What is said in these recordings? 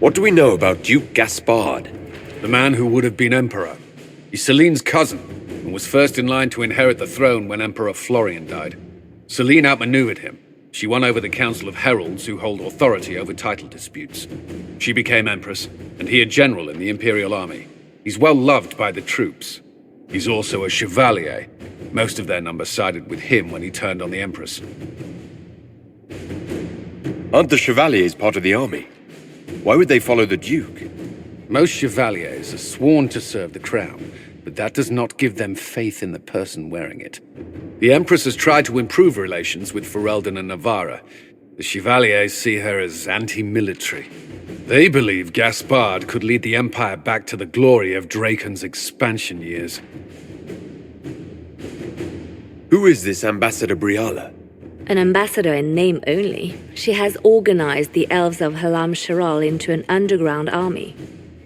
What do we know about Duke Gaspard? The man who would have been emperor. He's Celine's cousin, and was first in line to inherit the throne when Emperor Florian died. Celine outmaneuvered him. She won over the Council of Heralds, who hold authority over title disputes. She became empress, and he a general in the Imperial Army. He's well loved by the troops. He's also a chevalier. Most of their number sided with him when he turned on the Empress. Aren't the Chevaliers part of the army? Why would they follow the Duke? Most chevaliers are sworn to serve the crown, but that does not give them faith in the person wearing it. The Empress has tried to improve relations with Ferelden and Navarra. The Chevaliers see her as anti-military. They believe Gaspard could lead the Empire back to the glory of Draken's expansion years. Who is this Ambassador Briala? An ambassador in name only. She has organized the elves of Halam Sharal into an underground army.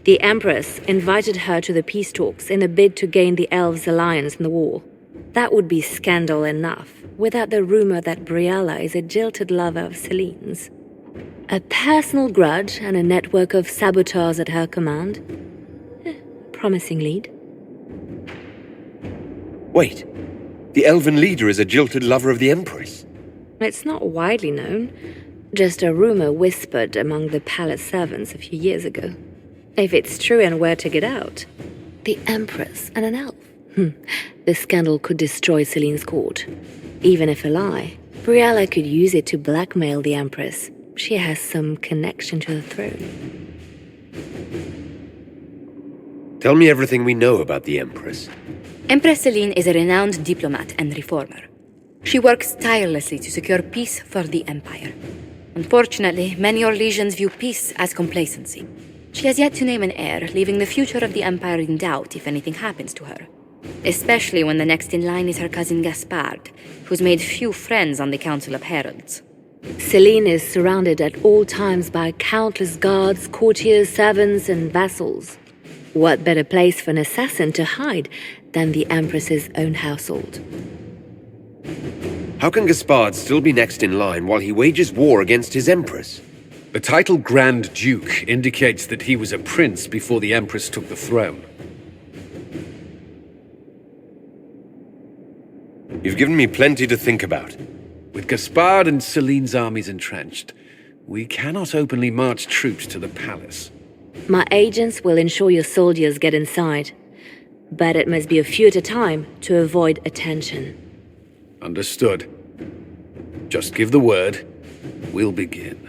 The Empress invited her to the peace talks in a bid to gain the elves' alliance in the war. That would be scandal enough, without the rumor that Briala is a jilted lover of Celine's. A personal grudge and a network of saboteurs at her command. Promising lead. Wait, the elven leader is a jilted lover of the Empress. It's not widely known, just a rumor whispered among the palace servants a few years ago. If it's true and were to get out, the Empress and an elf. The scandal could destroy Celine's court. Even if a lie, Briala could use it to blackmail the Empress. She has some connection to the throne. Tell me everything we know about the Empress. Empress Celine is a renowned diplomat and reformer. She works tirelessly to secure peace for the Empire. Unfortunately, many Orlesians view peace as complacency. She has yet to name an heir, leaving the future of the Empire in doubt if anything happens to her. Especially when the next in line is her cousin Gaspard, who's made few friends on the Council of Heralds. Celine is surrounded at all times by countless guards, courtiers, servants, and vassals. What better place for an assassin to hide than the Empress's own household? How can Gaspard still be next in line while he wages war against his Empress? The title Grand Duke indicates that he was a prince before the Empress took the throne. You've given me plenty to think about. With Gaspard and Celine's armies entrenched, we cannot openly march troops to the palace. My agents will ensure your soldiers get inside, but it must be a few at a time to avoid attention. Understood. Just give the word. We'll begin.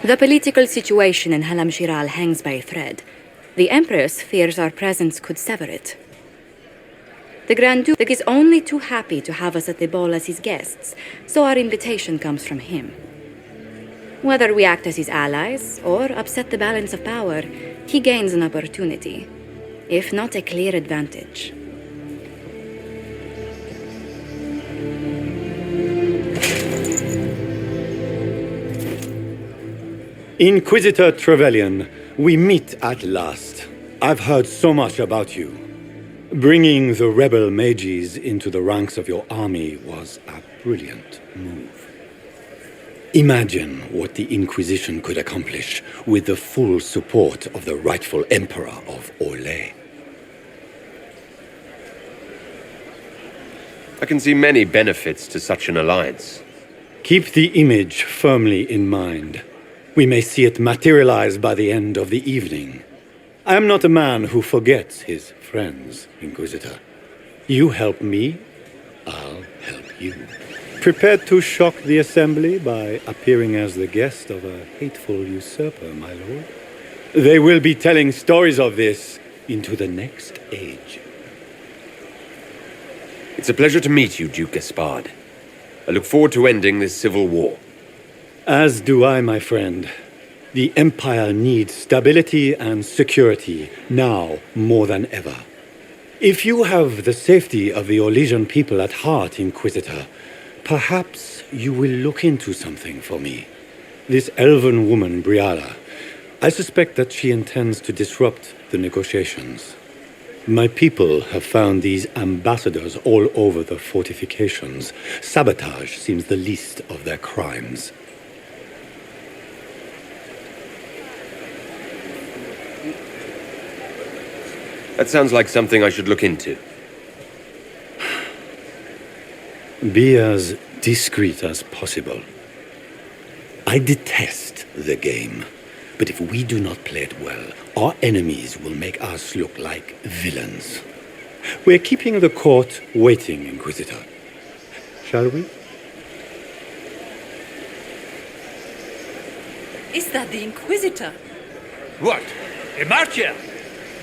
The political situation in Halam Shiral hangs by a thread. The Empress fears our presence could sever it. The Grand Duke is only too happy to have us at the ball as his guests, so our invitation comes from him. Whether we act as his allies or upset the balance of power, he gains an opportunity, if not a clear advantage. Inquisitor Trevelyan, we meet at last. I've heard so much about you. Bringing the rebel mages into the ranks of your army was a brilliant move. Imagine what the Inquisition could accomplish with the full support of the rightful Emperor of Orlais. I can see many benefits to such an alliance. Keep the image firmly in mind. We may see it materialize by the end of the evening. I am not a man who forgets his friends, Inquisitor. You help me, I'll help you. Prepared to shock the Assembly by appearing as the guest of a hateful usurper, my lord? They will be telling stories of this into the next age. It's a pleasure to meet you, Duke Gaspard. I look forward to ending this civil war. As do I, my friend. The Empire needs stability and security, now more than ever. If you have the safety of the Orlesian people at heart, Inquisitor, perhaps you will look into something for me. This elven woman, Briala, I suspect that she intends to disrupt the negotiations. My people have found these ambassadors all over the fortifications. Sabotage seems the least of their crimes. That sounds like something I should look into. Be as discreet as possible. I detest the game, but if we do not play it well, our enemies will make us look like villains. We're keeping the court waiting, Inquisitor. Shall we? Is that the Inquisitor? What? A marcher?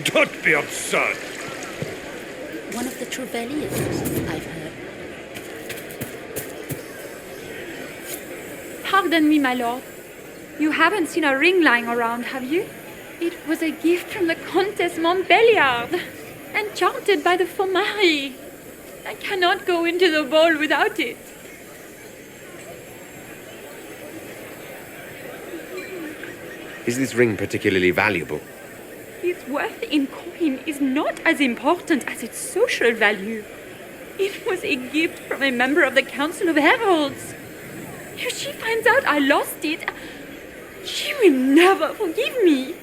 Don't be absurd. One of the Trevellians, I've heard. Pardon me, my lord. You haven't seen a ring lying around, have you? It was a gift from the Countess Montbelliard, enchanted by the Fomari. I cannot go into the ball without it. Is this ring particularly valuable? Its worth in coin is not as important as its social value. It was a gift from a member of the Council of Heralds. If she finds out I lost it, she will never forgive me.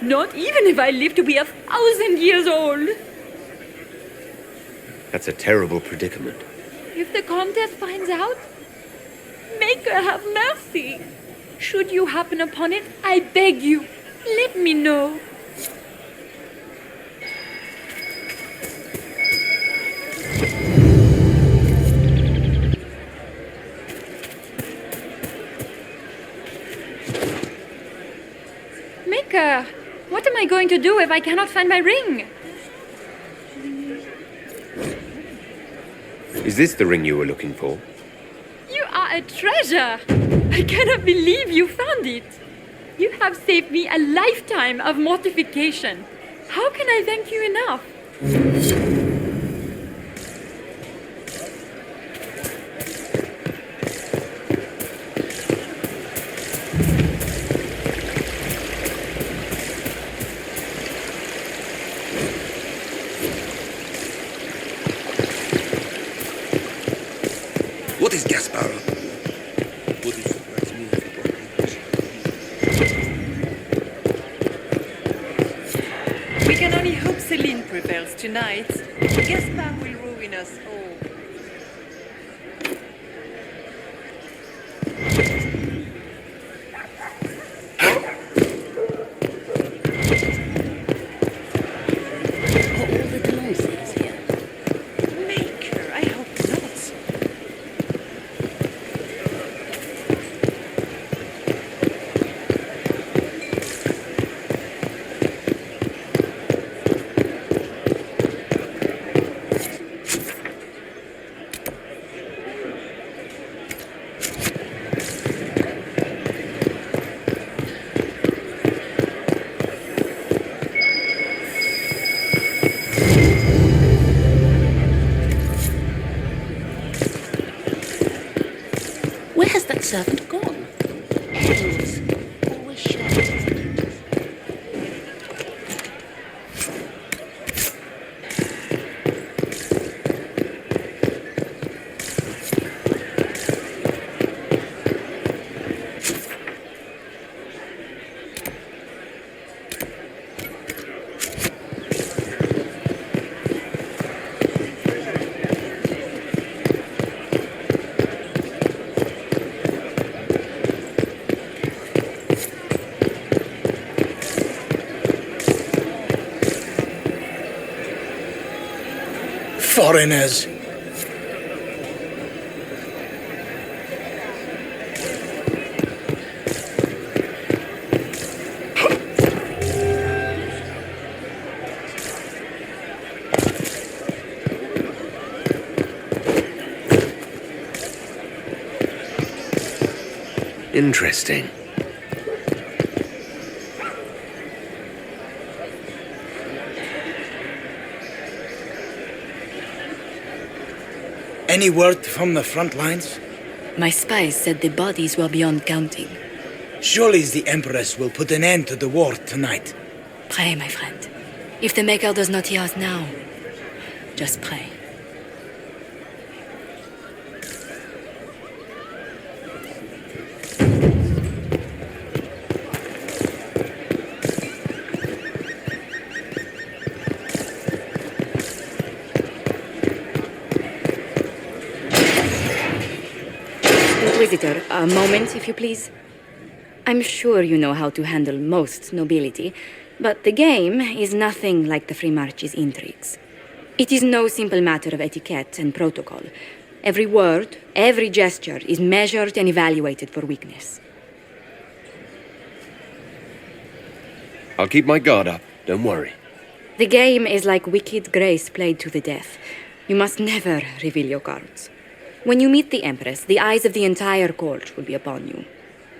Not even if I live to be 1,000 years old. That's a terrible predicament. If the Countess finds out, make her have mercy. Should you happen upon it, I beg you, let me know. Maker, what am I going to do if I cannot find my ring? Is this the ring you were looking for? You are a treasure! I cannot believe you found it! You have saved me a lifetime of mortification. How can I thank you enough? What is Gaspar? Would it surprise me if it We can only hope Celine prevails tonight. Gaspar will ruin us all. Are all the Delonces here? Maker, I hope not. servant gone. Heralds always shout. Foreigners! Interesting. Any word from the front lines? My spies said the bodies were beyond counting. Surely the Empress will put an end to the war tonight. Pray, my friend. If the Maker does not hear us now, just pray. Inquisitor, a moment, if you please. I'm sure you know how to handle most nobility, but the game is nothing like the Free March's intrigues. It is no simple matter of etiquette and protocol. Every word, every gesture is measured and evaluated for weakness. I'll keep my guard up, don't worry. The game is like Wicked Grace played to the death. You must never reveal your cards. When you meet the Empress, the eyes of the entire court will be upon you.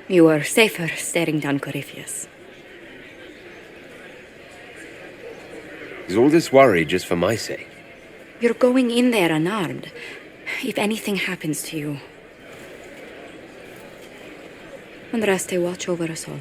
You are safer staring down Corypheus. Is all this worry just for my sake? You're going in there unarmed. If anything happens to you... Andraste, watch over us all.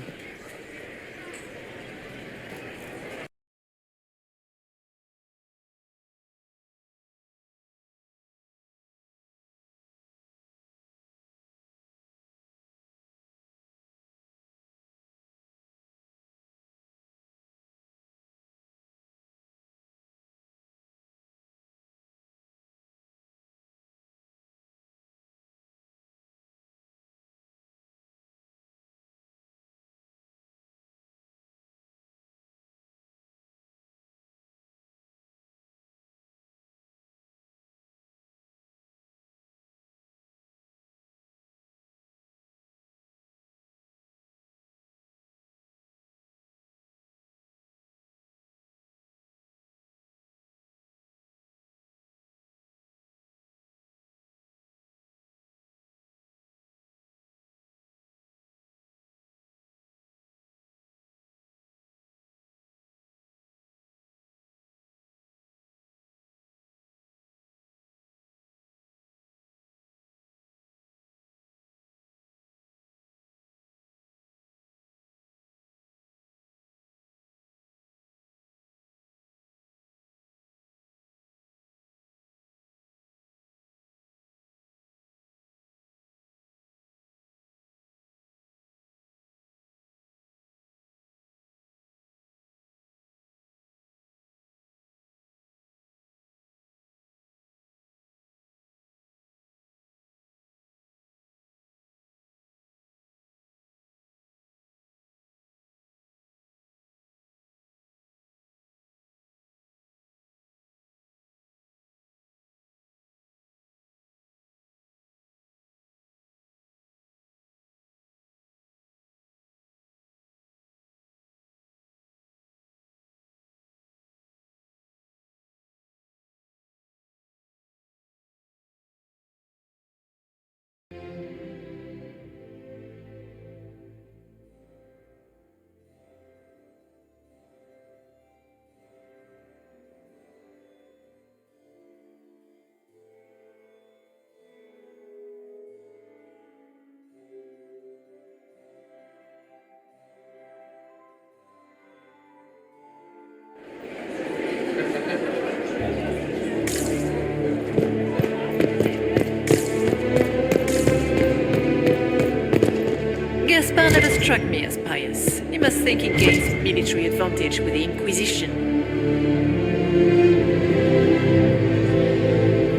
struck me as pious. He must think he gains military advantage with the Inquisition.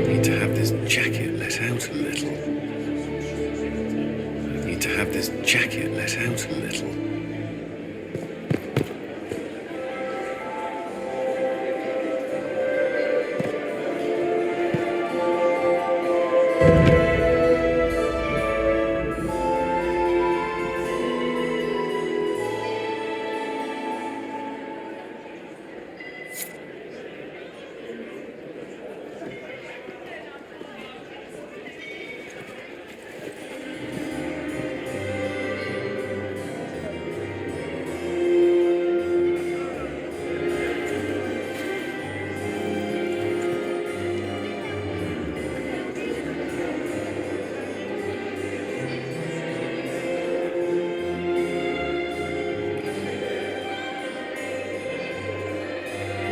Need to have this jacket let out a little. Need to have this jacket let out a little.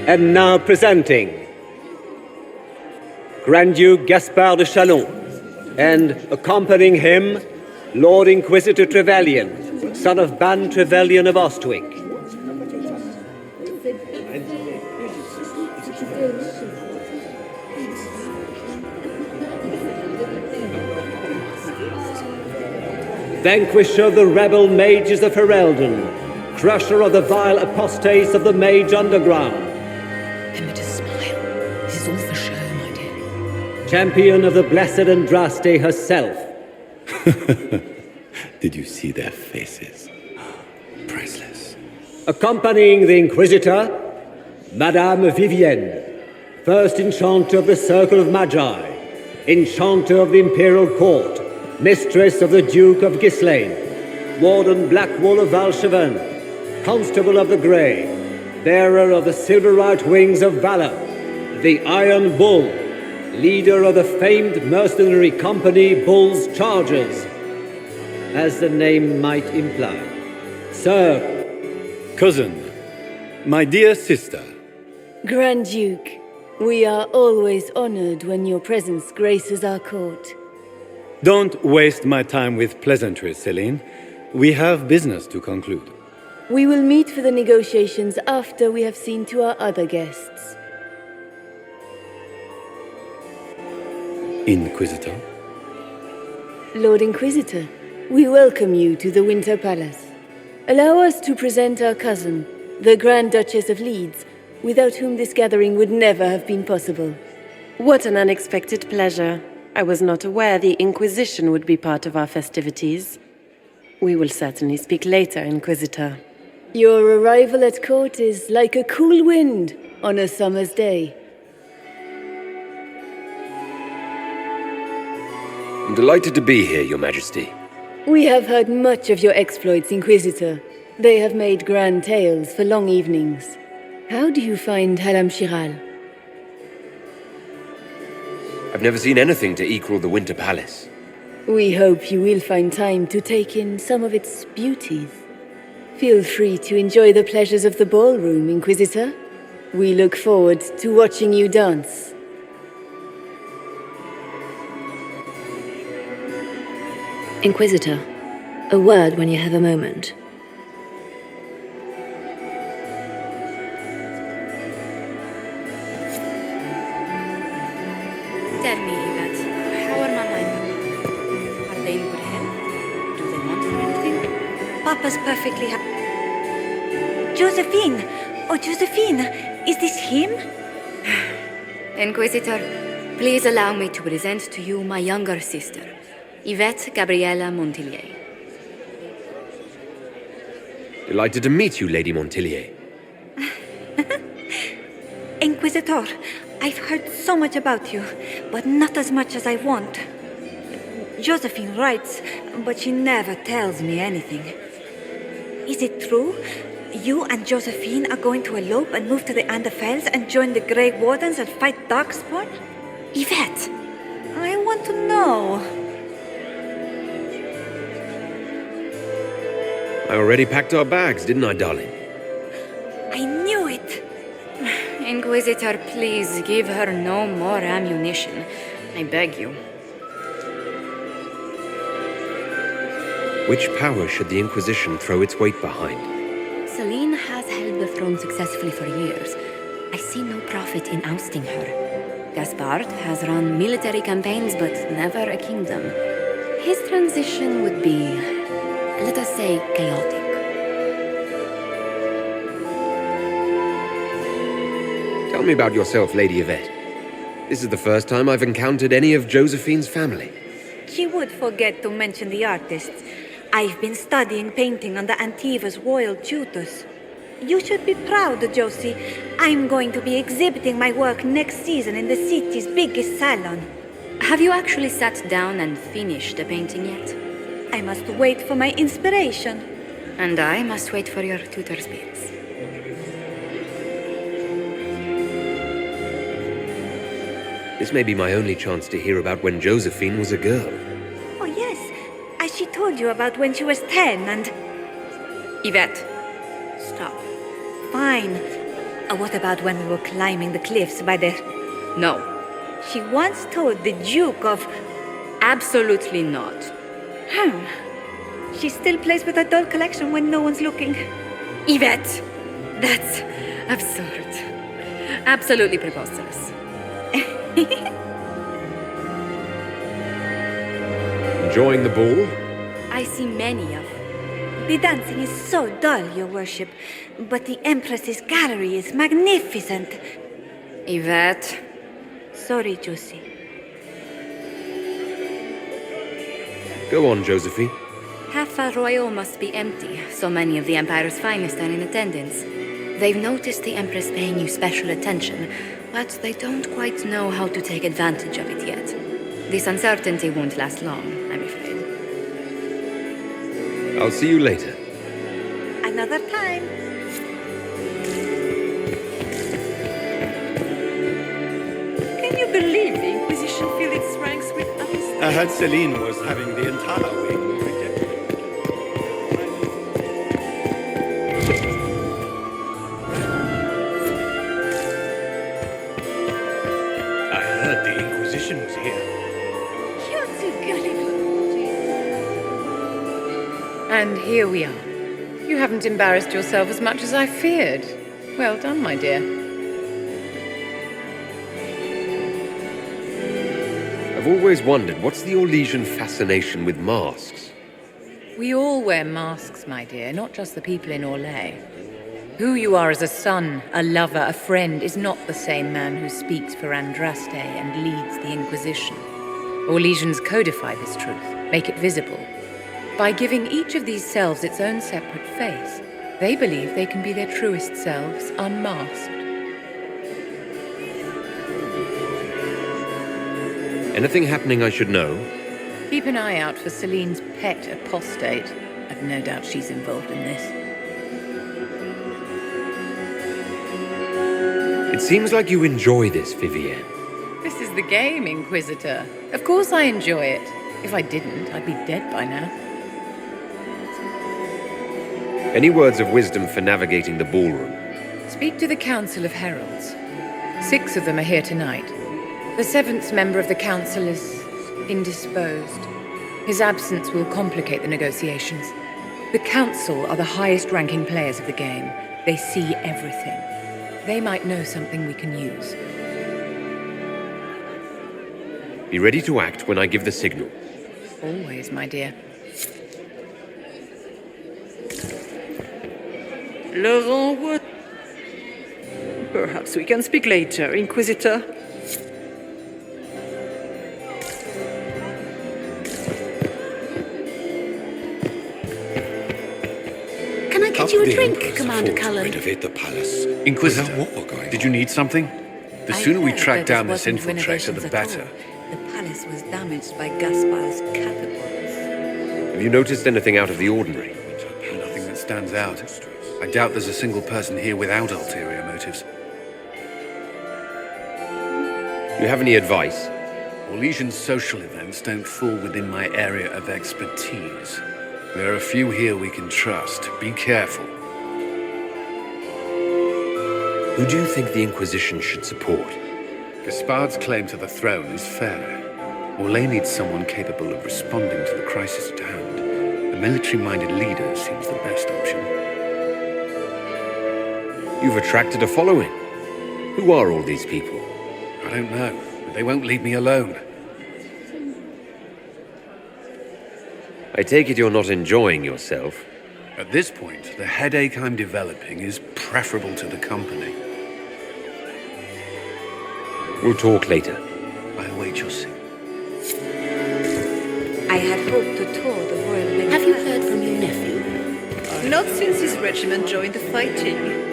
And now presenting Grand Duke Gaspard de Chalon, and accompanying him, Lord Inquisitor Trevelyan, son of Ban Trevelyan of Ostwick. Vanquisher of the rebel mages of Ferelden, crusher of the vile apostates of the Mage Underground. Emmett's smile. This is all for show, my dear. Champion of the Blessed Andraste herself. Did you see their faces? Priceless. Accompanying the Inquisitor, Madame Vivienne, first Enchanter of the Circle of Magi, Enchanter of the Imperial Court, Mistress of the Duke of Ghislaine, Warden Blackwall of Valchevan, Constable of the Grey, Bearer of the Silverite Wings of Valor, the Iron Bull, leader of the famed mercenary company Bull's Chargers, as the name might imply. Sir. Cousin, my dear sister. Grand Duke, we are always honored when your presence graces our court. Don't waste my time with pleasantries, Celine. We have business to conclude. We will meet for the negotiations after we have seen to our other guests. Inquisitor? Lord Inquisitor, we welcome you to the Winter Palace. Allow us to present our cousin, the Grand Duchess of Leeds, without whom this gathering would never have been possible. What an unexpected pleasure. I was not aware the Inquisition would be part of our festivities. We will certainly speak later, Inquisitor. Your arrival at court is like a cool wind on a summer's day. I'm delighted to be here, Your Majesty. We have heard much of your exploits, Inquisitor. They have made grand tales for long evenings. How do you find Halam Shiral? I've never seen anything to equal the Winter Palace. We hope you will find time to take in some of its beauties. Feel free to enjoy the pleasures of the ballroom, Inquisitor. We look forward to watching you dance. Inquisitor, a word when you have a moment. Tell me, Yvette, how are Mama and Papa? Are they in good health? Do they want for anything? Papa's perfectly happy. Josephine! Oh, Josephine! Is this him? Inquisitor, please allow me to present to you my younger sister, Yvette Gabriella Montillier. Delighted to meet you, Lady Montillier. Inquisitor, I've heard so much about you, but not as much as I want. Josephine writes, but she never tells me anything. Is it true? You and Josephine are going to elope and move to the Anderfells and join the Grey Wardens and fight Darkspawn? Yvette, I want to know. I already packed our bags, didn't I, darling? I knew it. Inquisitor, please give her no more ammunition. I beg you. Which power should the Inquisition throw its weight behind? Celine has held the throne successfully for years. I see no profit in ousting her. Gaspard has run military campaigns, but never a kingdom. His transition would be, let us say, chaotic. Tell me about yourself, Lady Yvette. This is the first time I've encountered any of Josephine's family. She would forget to mention the artists. I've been studying painting under Antiva's royal tutors. You should be proud, Josie. I'm going to be exhibiting my work next season in the city's biggest salon. Have you actually sat down and finished the painting yet? I must wait for my inspiration. And I must wait for your tutor's bits. This may be my only chance to hear about when Josephine was a girl. Oh, yes. As she told you about when she was 10 and... Yvette. Stop. Fine. What about when we were climbing the cliffs by the... No. She once told the Duke of... Absolutely not. She still plays with her doll collection when no one's looking. Yvette! That's absurd. Absolutely preposterous. Enjoying the ball? I see many of. The dancing is so dull, Your Worship, but the Empress's gallery is magnificent. Yvette. Sorry, Josie. Go on, Josephine. Half Royal must be empty. So many of the Empire's finest are in attendance. They've noticed the Empress paying you special attention, but they don't quite know how to take advantage of it yet. This uncertainty won't last long, I'm afraid. I'll see you later. Another time. Can you believe the Inquisition filled its ranks with us? I heard Celine was having the entire wing redecorated. I heard the Inquisition was here. You're too gullible. And here we are. You haven't embarrassed yourself as much as I feared. Well done, my dear. I've always wondered, what's the Orlesian fascination with masks? We all wear masks, my dear, not just the people in Orlais. Who you are as a son, a lover, a friend, is not the same man who speaks for Andraste and leads the Inquisition. Orlesians codify this truth, make it visible. By giving each of these selves its own separate face, they believe they can be their truest selves, unmasked. Anything happening I should know? Keep an eye out for Celine's pet apostate. I've no doubt she's involved in this. It seems like you enjoy this, Vivienne. This is the game, Inquisitor. Of course I enjoy it. If I didn't, I'd be dead by now. Any words of wisdom for navigating the ballroom? Speak to the Council of Heralds. 6 of them are here tonight. The 7th member of the Council is indisposed. His absence will complicate the negotiations. The Council are the highest-ranking players of the game. They see everything. They might know something we can use. Be ready to act when I give the signal. Always, my dear. Laurent, what? Perhaps we can speak later, Inquisitor. Can I get you a drink, Commander Cullen? Renovate the palace. Inquisitor, war going did you need something? The sooner we track down this wasn't infiltrator, renovations the at better. all. The palace was damaged by Gaspard's catapults. Have you noticed anything out of the ordinary? Nothing that stands out. I doubt there's a single person here without ulterior motives. Do you have any advice? Orlesian social events don't fall within my area of expertise. There are a few here we can trust. Be careful. Who do you think the Inquisition should support? Gaspard's claim to the throne is fair. Orlais needs someone capable of responding to the crisis at hand. The military-minded leader seems the best option. You've attracted a following. Who are all these people? I don't know, but they won't leave me alone. I take it you're not enjoying yourself. At this point, the headache I'm developing is preferable to the company. We'll talk later. I await your signal. I had hoped to tour the royal. Have you heard from your nephew? Not since his regiment joined the fighting.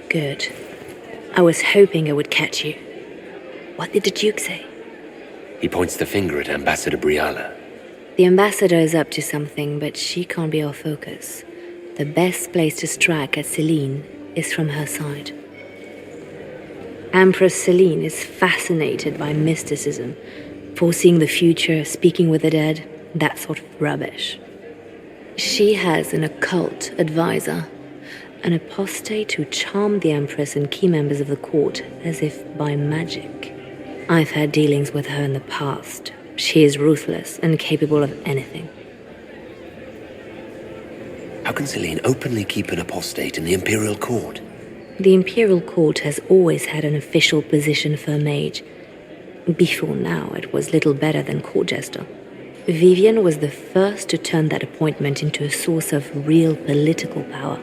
Good. I was hoping I would catch you. What did the Duke say? He points the finger at Ambassador Briala. The ambassador is up to something, but she can't be our focus. The best place to strike at Celine is from her side. Empress Celine is fascinated by mysticism, foreseeing the future, speaking with the dead, that sort of rubbish. She has an occult advisor, an apostate who charmed the Empress and key members of the court as if by magic. I've had dealings with her in the past. She is ruthless and capable of anything. How can Celine openly keep an apostate in the Imperial Court? The Imperial Court has always had an official position for a mage. Before now, it was little better than court jester. Vivian was the first to turn that appointment into a source of real political power.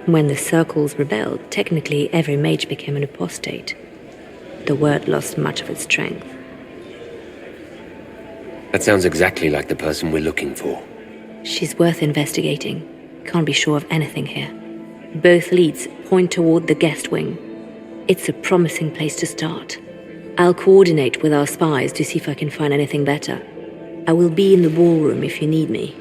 When the circles rebelled, technically every mage became an apostate. The word lost much of its strength. That sounds exactly like the person we're looking for. She's worth investigating. Can't be sure of anything here. Both leads point toward the guest wing. It's a promising place to start. I'll coordinate with our spies to see if I can find anything better. I will be in the ballroom if you need me.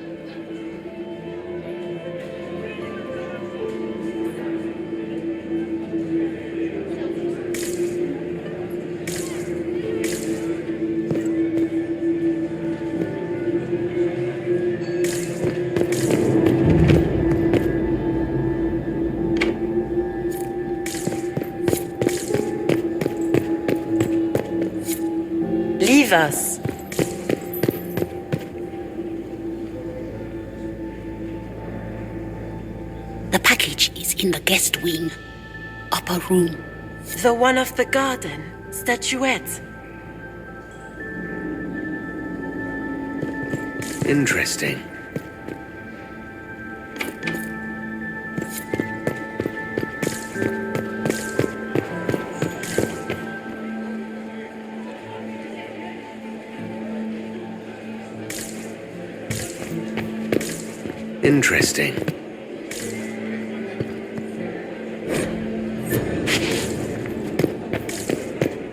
Leave us. The package is in the guest wing. Upper room. The one of the garden. Statuette. Interesting. Interesting.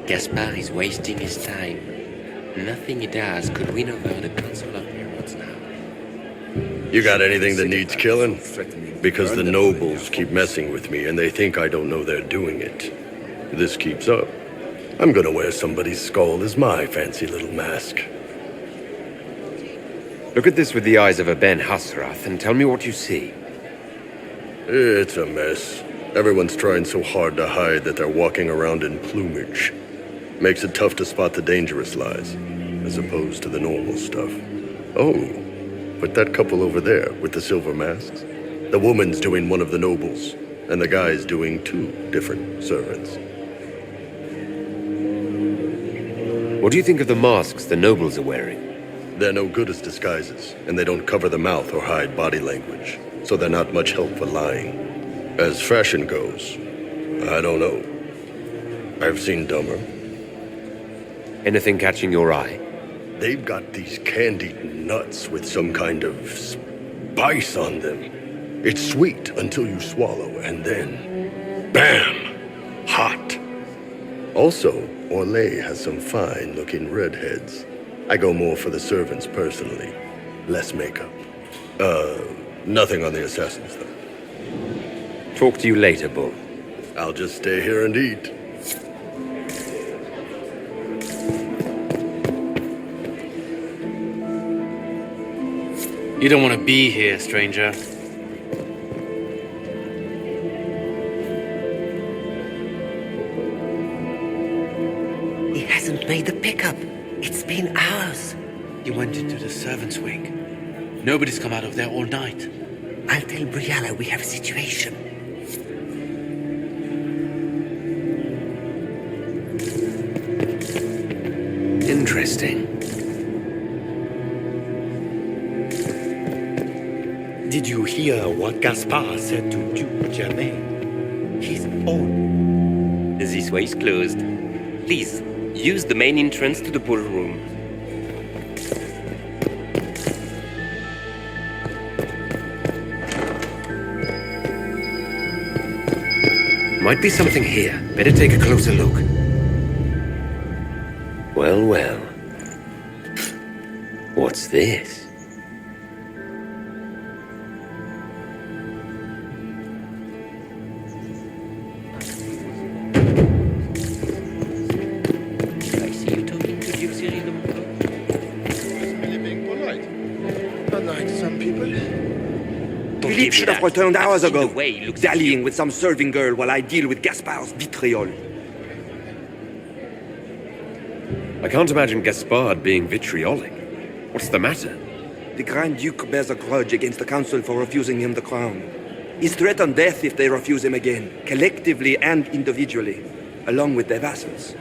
Gaspard is wasting his time. Nothing he does could win over the Council of Heralds now. You got anything that needs killing? Because the nobles keep messing with me and they think I don't know they're doing it. If this keeps up, I'm gonna wear somebody's skull as my fancy little mask. Look at this with the eyes of a Ben Hasrath and tell me what you see. It's a mess. Everyone's trying so hard to hide that they're walking around in plumage. Makes it tough to spot the dangerous lies, as opposed to the normal stuff. Oh, but that couple over there with the silver masks? The woman's doing one of the nobles, and the guy's doing two different servants. What do you think of the masks the nobles are wearing? They're no good as disguises, and they don't cover the mouth or hide body language, so they're not much help for lying. As fashion goes, I don't know. I've seen dumber. Anything catching your eye? They've got these candied nuts with some kind of spice on them. It's sweet until you swallow, and then, bam! Hot. Also, Orlais has some fine-looking redheads. I go more for the servants personally. Less makeup. Nothing on the assassins, though. Talk to you later, Bull. I'll just stay here and eat. You don't want to be here, stranger. He hasn't made the pickup. It's been hours. He went into the servants' wing. Nobody's come out of there all night. I'll tell Briala we have a situation. Interesting. Did you hear what Gaspard said to Duke Germain? His own. This way is closed. Please, use the main entrance to the ballroom. Might be something here. Better take a closer look. Well, well. What's this? I see you talking to Duke Cyril de Montfort. Just merely being polite. Unlike some people. Philippe should have returned hours ago, Way, dallying with some serving girl while I deal with Gaspard's vitriol. I can't imagine Gaspard being vitriolic. What's the matter? The Grand Duke bears a grudge against the Council for refusing him the crown. He's threatened death if they refuse him again, collectively and individually, along with their vassals.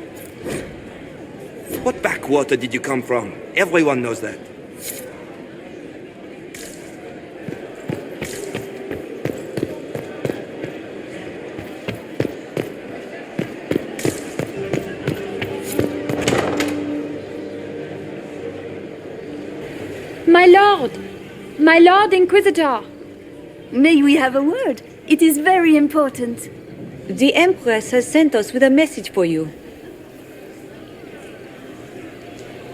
What backwater did you come from? Everyone knows that. My Lord Inquisitor! May we have a word? It is very important. The Empress has sent us with a message for you.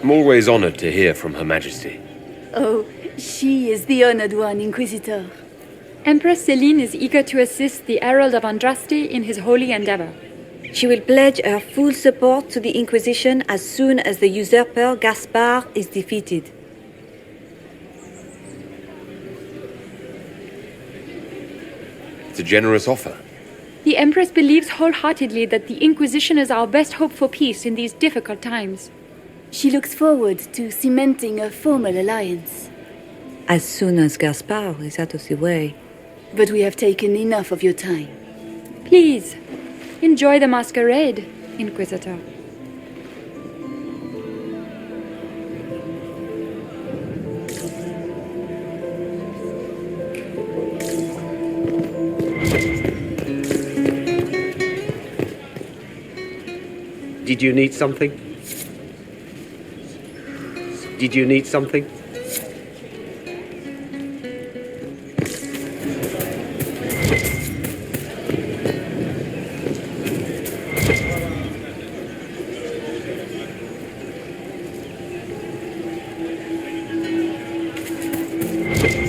I'm always honored to hear from Her Majesty. Oh, she is the honored one, Inquisitor. Empress Celine is eager to assist the Herald of Andraste in his holy endeavor. She will pledge her full support to the Inquisition as soon as the usurper Gaspard is defeated. It's a generous offer. The Empress believes wholeheartedly that the Inquisition is our best hope for peace in these difficult times. She looks forward to cementing a formal alliance. As soon as Gaspard is out of the way. But we have taken enough of your time. Please, enjoy the masquerade, Inquisitor. Did you need something? Did you need something?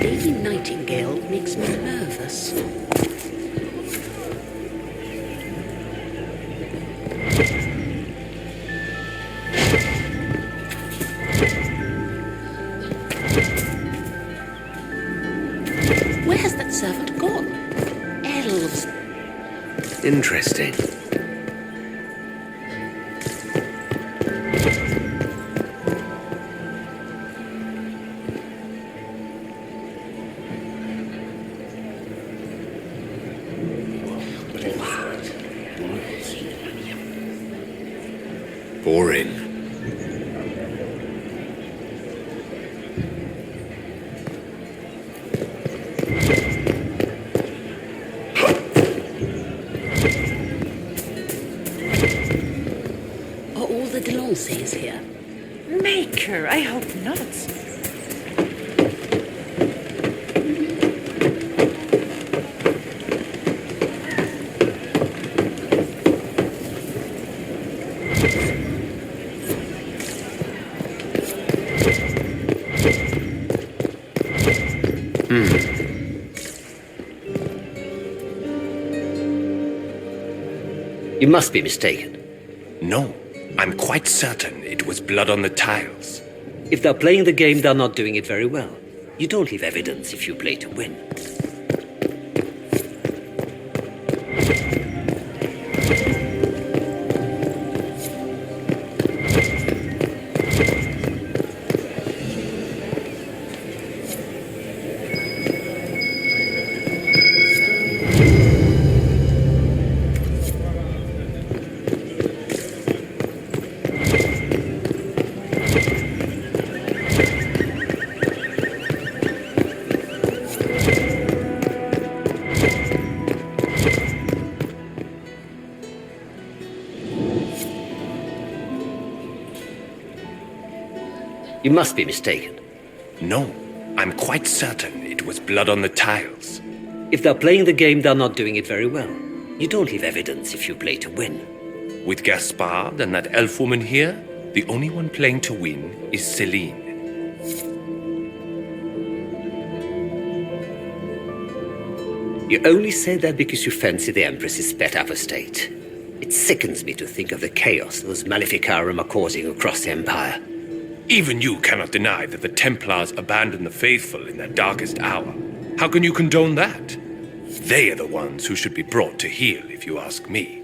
Lady Nightingale makes me nervous. Where's that servant gone? Elves. Interesting. Boring. fiancés here. Maker, I hope not. You must be mistaken. No, I'm quite certain it was blood on the tiles. If they're playing the game, they're not doing it very well. You don't leave evidence if you play to win. You must be mistaken. No, I'm quite certain it was blood on the tiles. If they're playing the game, they're not doing it very well. You don't leave evidence if you play to win. With Gaspard and that elf woman here, the only one playing to win is Celine. You only say that because you fancy the Empress's pet apostate. It sickens me to think of the chaos those Maleficarum are causing across the Empire. Even you cannot deny that the Templars abandoned the faithful in their darkest hour. How can you condone that? They are the ones who should be brought to heel, if you ask me.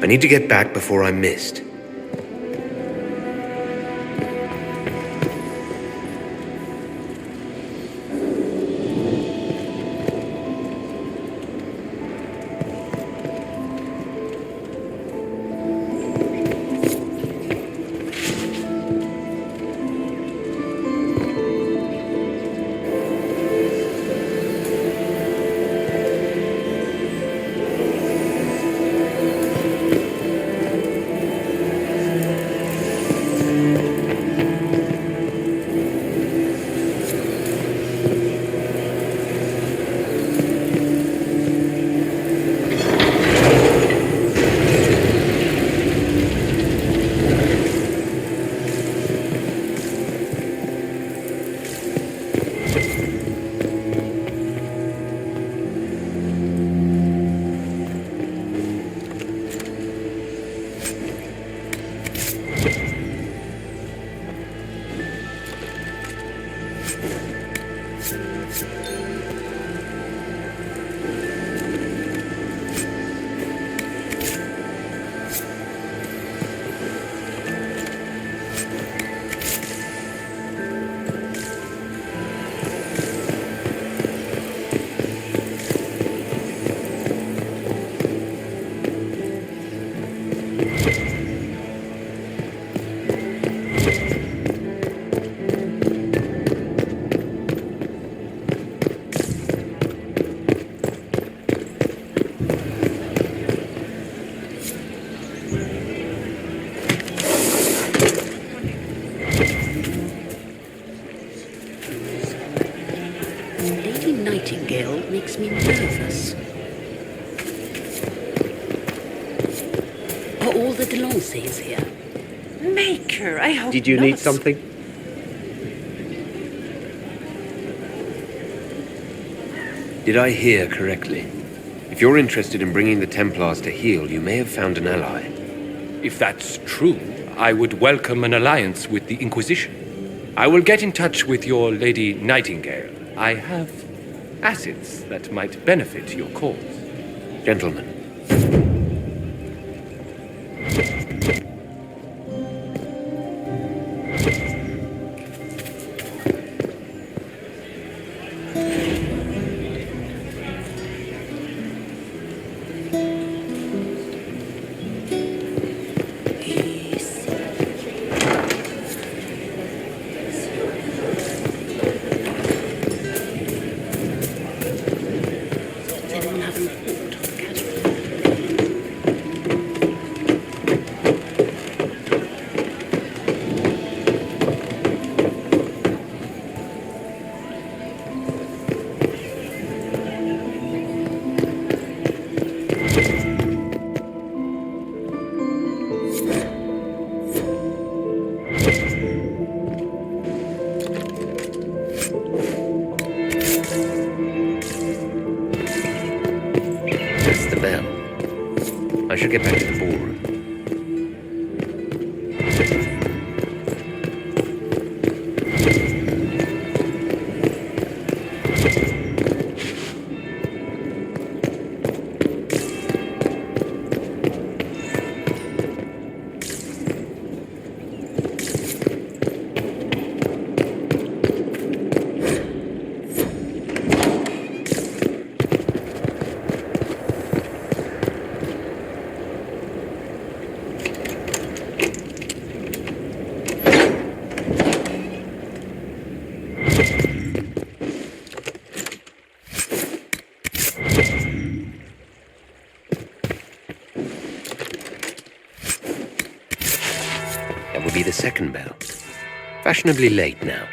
I need to get back before I'm missed. Lady Nightingale makes me nervous. Are all the Delanceys here? Maker, I hope Did you not. need something? Did I hear correctly? If you're interested in bringing the Templars to heel, you may have found an ally. If that's true, I would welcome an alliance with the Inquisition. I will get in touch with your Lady Nightingale. I have assets that might benefit your cause. Gentlemen. I should get back to the ballroom. That will be the second bell. Fashionably late now.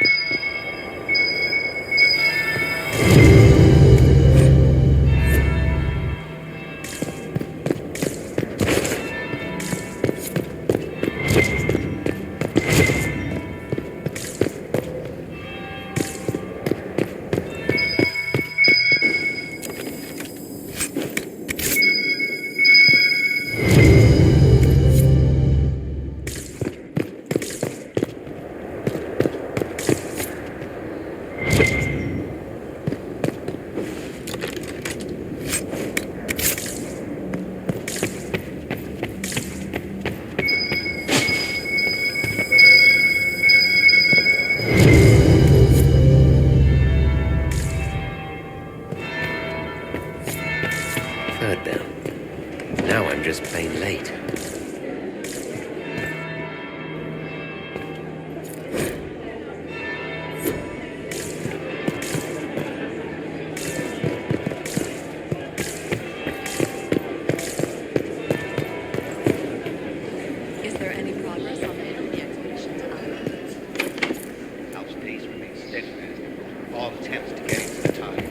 Third bell. Now I'm just plain late. Is there any progress on the expedition to Alpha? Alpha's pace remains steadfast. All attempts to get into the tide.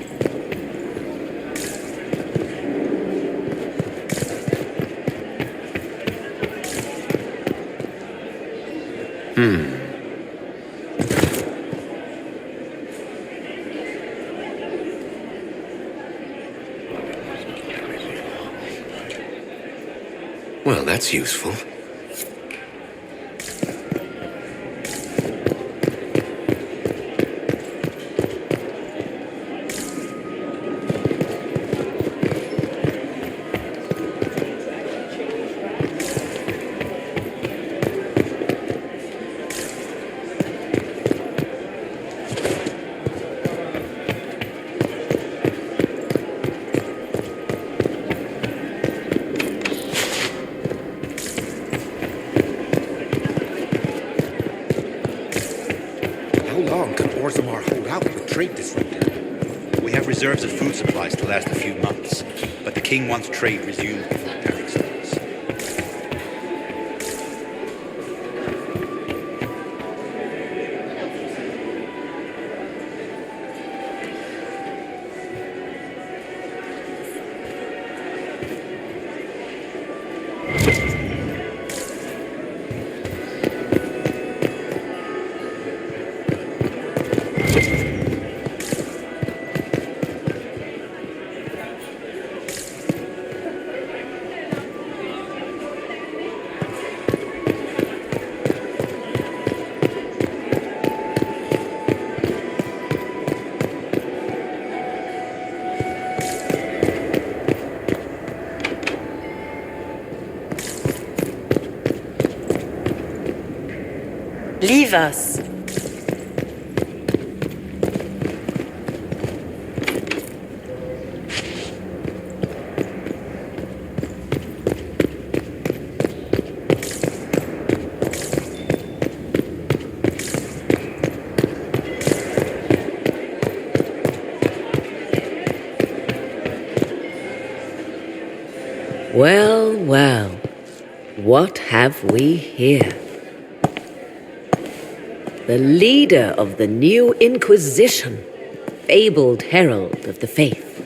Well, that's useful. How long can Orzammar hold out with trade disrupted? We have reserves of food supplies to last a few months, but the king wants trade resumed before Paris starts. Leave us. Well, well, what have we here? The leader of the new Inquisition, fabled herald of the faith,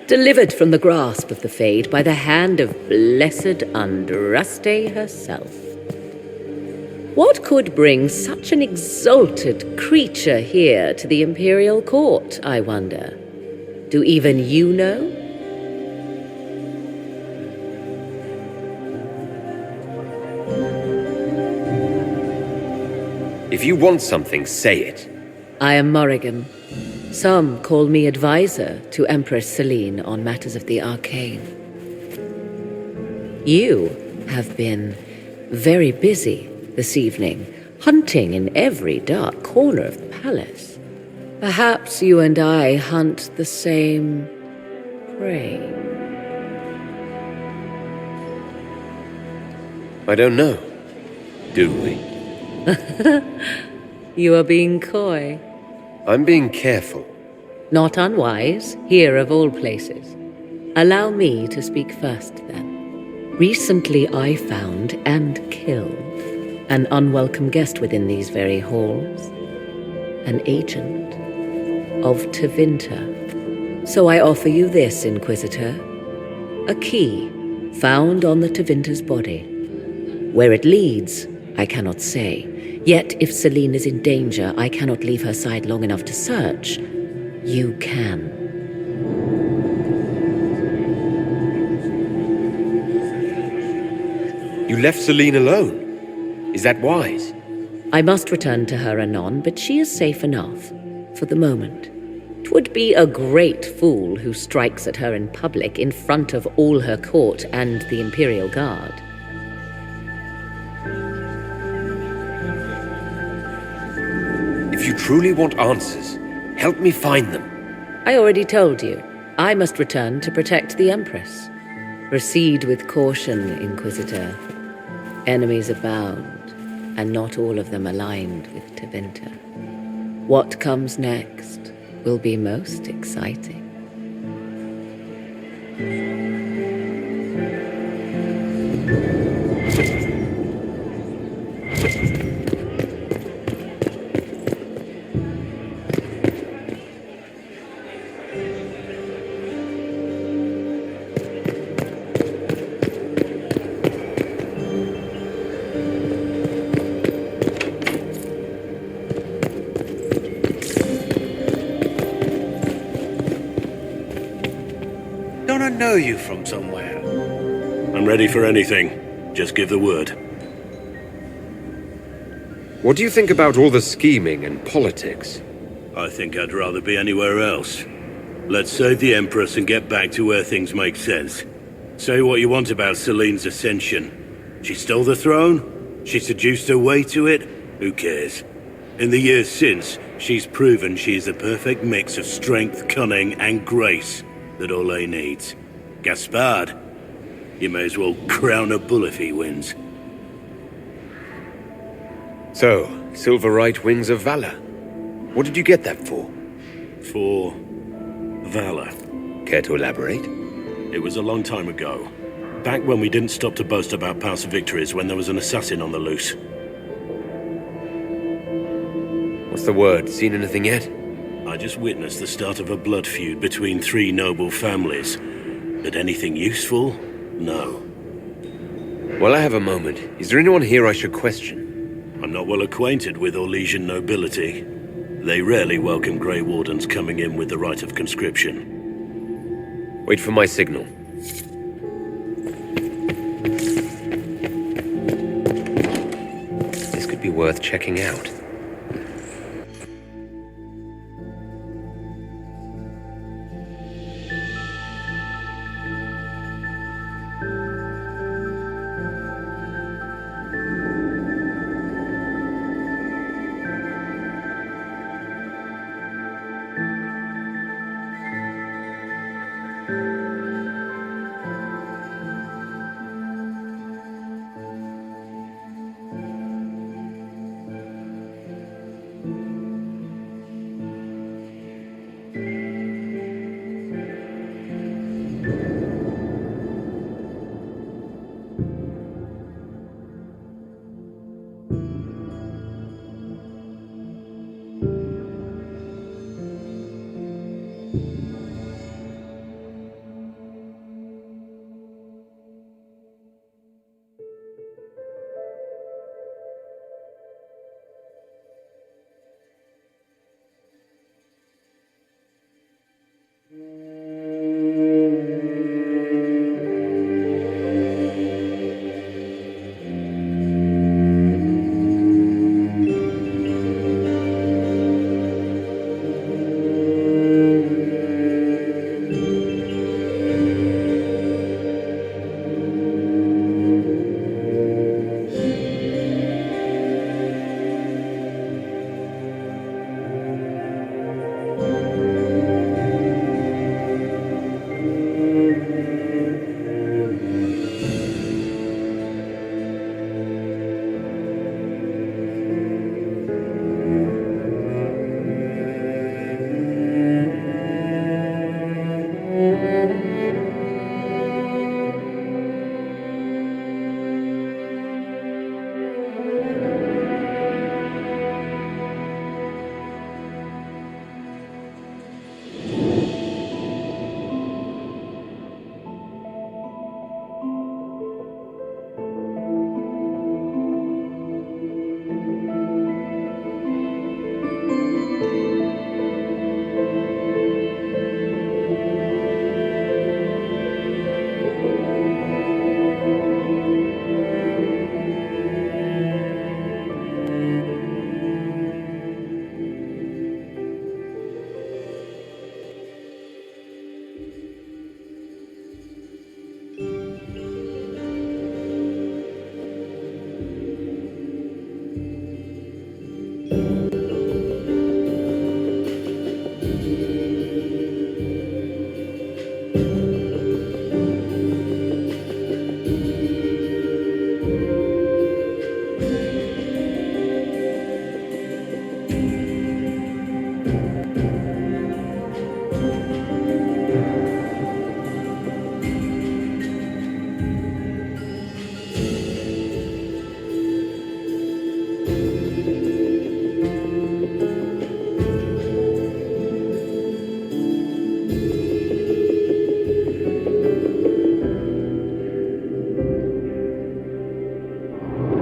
delivered from the grasp of the Fade by the hand of blessed Andraste herself. What could bring such an exalted creature here to the Imperial Court, I wonder? Do even you know? If you want something, say it. I am Morrigan. Some call me advisor to Empress Celine on matters of the arcane. You have been very busy this evening, hunting in every dark corner of the palace. Perhaps you and I hunt the same prey. I don't know. Do we? You are being coy. I'm being careful. Not unwise, here of all places. Allow me to speak first, then. Recently I found and killed an unwelcome guest within these very halls. An agent of Tevinter. So I offer you this, Inquisitor. A key found on the Tevinter's body. Where it leads, I cannot say. Yet, if Celine is in danger, I cannot leave her side long enough to search. You can. You left Celine alone. Is that wise? I must return to her anon, but she is safe enough, for the moment. 'Twould be a great fool who strikes at her in public in front of all her court and the Imperial Guard. If you truly want answers, help me find them. I already told you. I must return to protect the Empress. Proceed with caution, Inquisitor. Enemies abound, and not all of them aligned with Tevinter. What comes next will be most exciting. Don't I know you from somewhere? I'm ready for anything. Just give the word. What do you think about all the scheming and politics? I think I'd rather be anywhere else. Let's save the Empress and get back to where things make sense. Say what you want about Celine's ascension. She stole the throne? She seduced her way to it? Who cares? In the years since, she's proven she's the perfect mix of strength, cunning, and grace that Orlais needs. Gaspard, you may as well crown a bull if he wins. So, Silverite Wings of Valor. What did you get that for? For valor. Care to elaborate? It was a long time ago. Back when we didn't stop to boast about past victories when there was an assassin on the loose. What's the word? Seen anything yet? I just witnessed the start of a blood feud between three noble families. But anything useful? No. Well, I have a moment. Is there anyone here I should question? I'm not well acquainted with Orlesian nobility. They rarely welcome Grey Wardens coming in with the right of conscription. Wait for my signal. This could be worth checking out.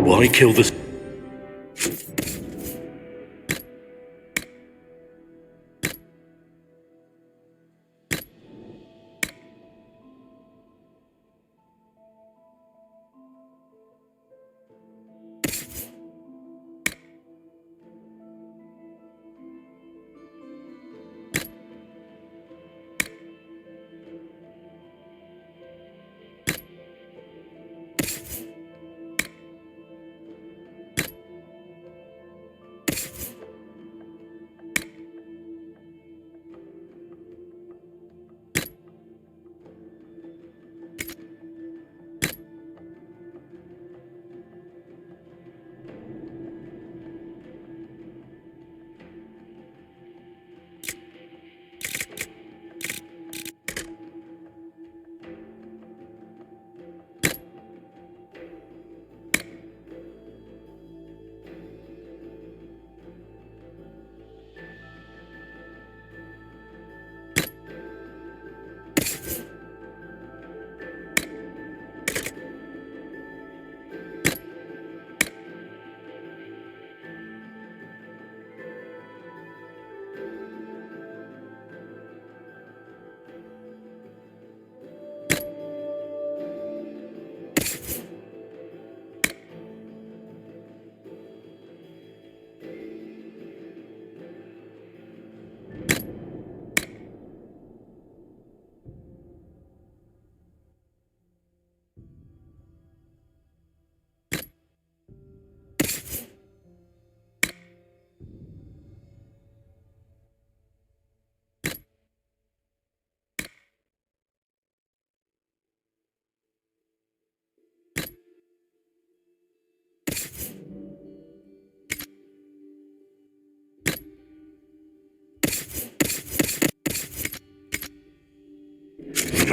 Why kill the...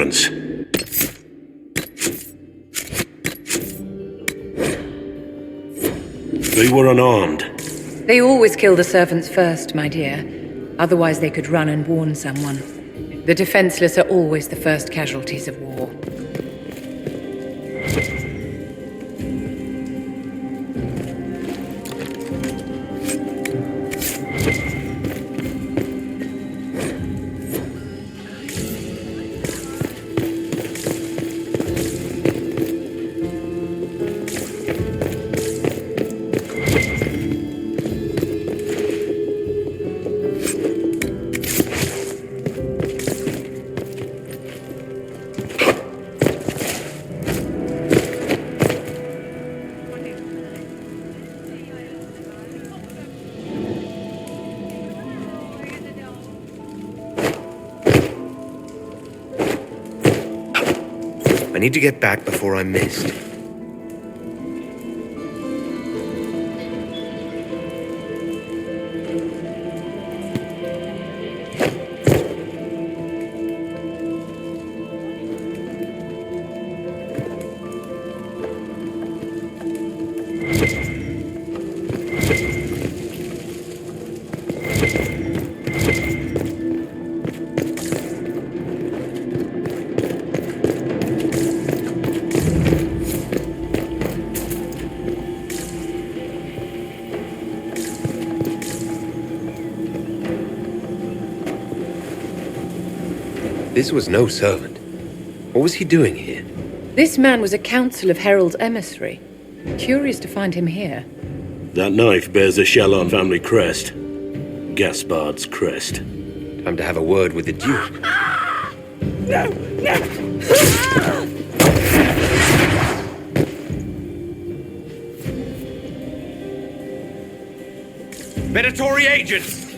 servants. They were unarmed. They always kill the servants first, my dear. Otherwise they could run and warn someone. The defenseless are always the first casualties of war. I need to get back before I'm missed. This was no servant. What was he doing here? This man was a Council of Herald's emissary. Curious to find him here. That knife bears a Shallon family crest. Gaspard's crest. Time to have a word with the Duke. No! Predatory agents!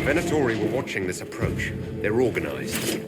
Venatori were watching this approach. They're organized.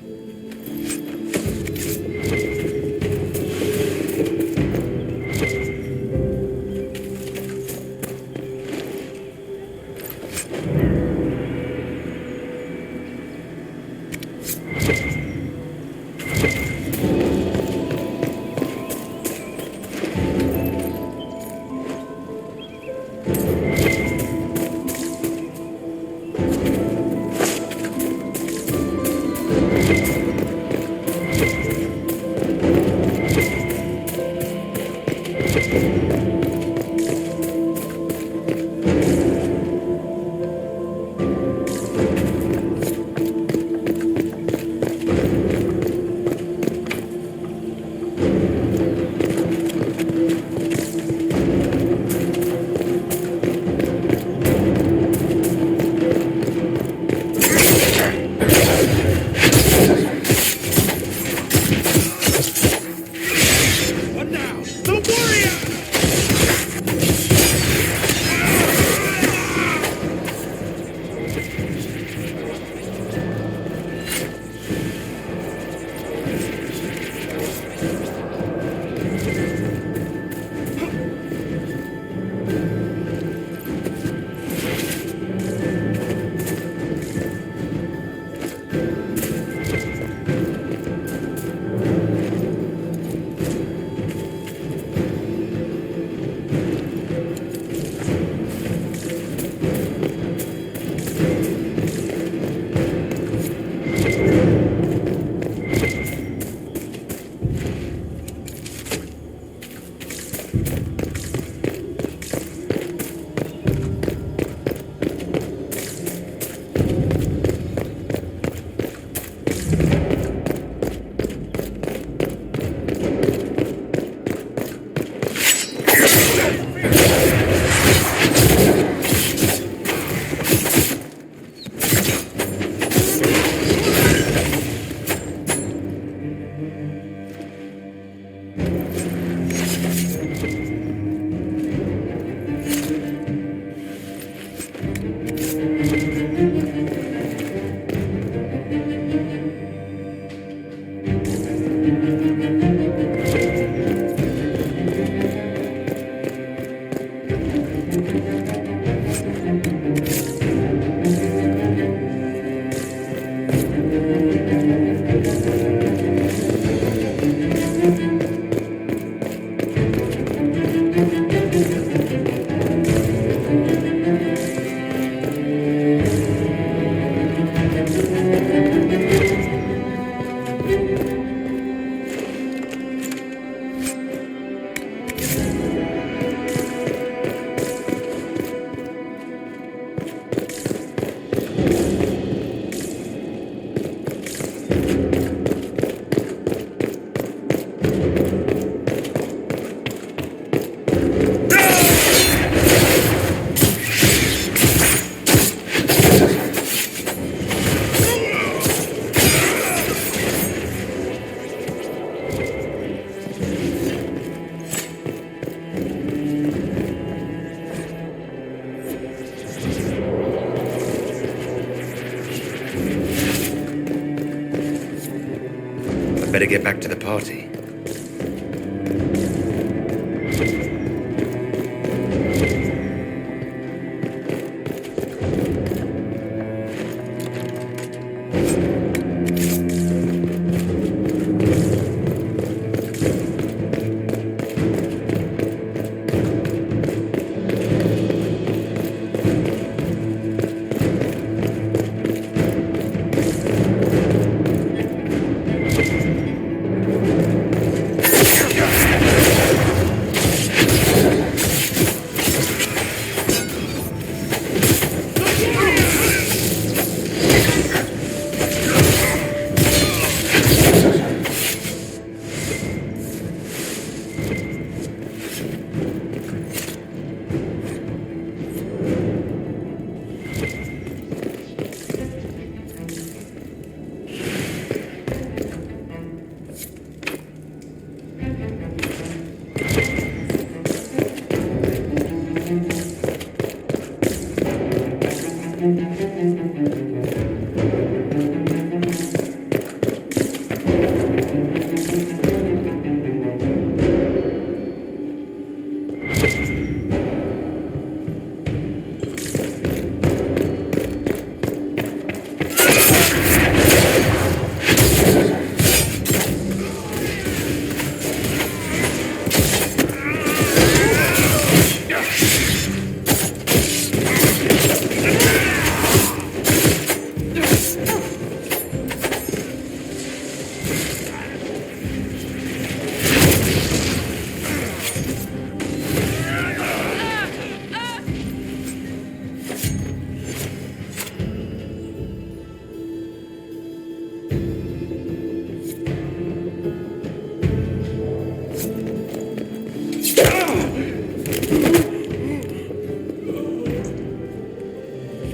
I'd better get back to the party.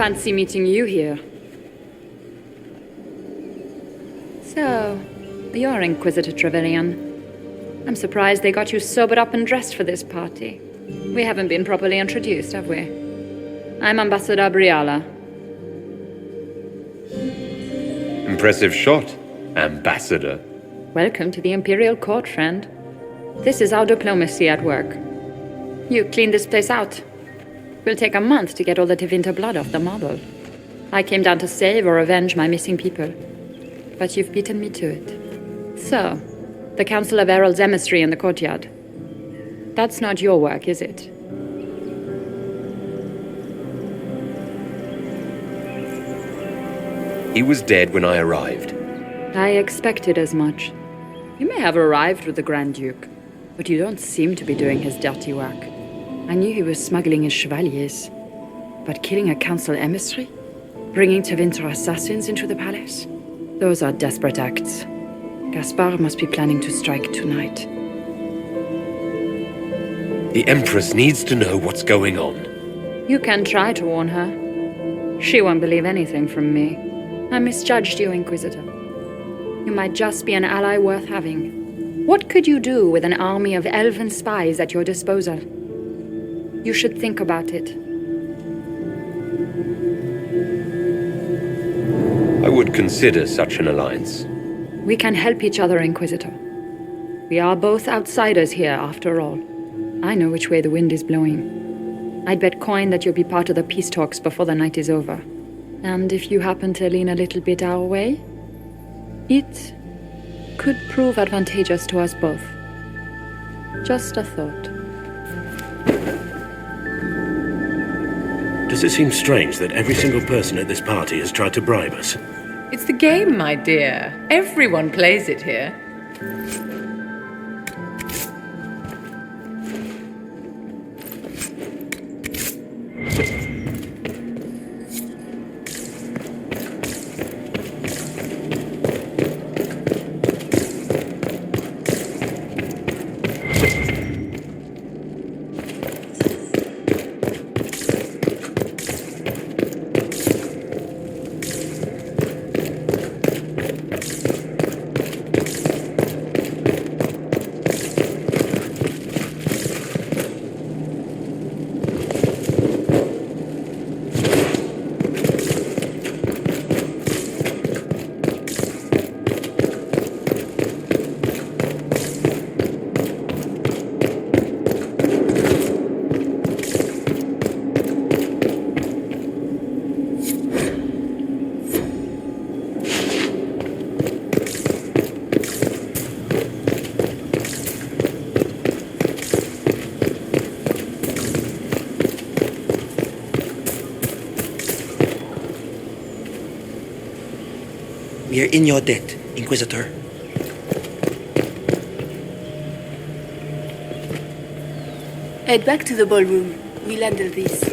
Fancy meeting you here. So, you're Inquisitor Trevelyan. I'm surprised they got you sobered up and dressed for this party. We haven't been properly introduced, have we? I'm Ambassador Briala. Impressive shot, Ambassador. Welcome to the Imperial Court, friend. This is our diplomacy at work. You cleaned this place out. Will take a month to get all the Tevinter blood off the marble. I came down to save or avenge my missing people. But you've beaten me to it. So, the Council of Herald's emissary in the courtyard. That's not your work, is it? He was dead when I arrived. I expected as much. You may have arrived with the Grand Duke, but you don't seem to be doing his dirty work. I knew he was smuggling his chevaliers. But killing a council emissary? Bringing Tevinter assassins into the palace? Those are desperate acts. Gaspard must be planning to strike tonight. The Empress needs to know what's going on. You can try to warn her. She won't believe anything from me. I misjudged you, Inquisitor. You might just be an ally worth having. What could you do with an army of elven spies at your disposal? You should think about it. I would consider such an alliance. We can help each other, Inquisitor. We are both outsiders here, after all. I know which way the wind is blowing. I'd bet coin that you'll be part of the peace talks before the night is over. And if you happen to lean a little bit our way, it could prove advantageous to us both. Just a thought. Does it seem strange that every single person at this party has tried to bribe us? It's the game, my dear. Everyone plays it here. We are in your debt, Inquisitor. Head back to the ballroom. We'll handle this.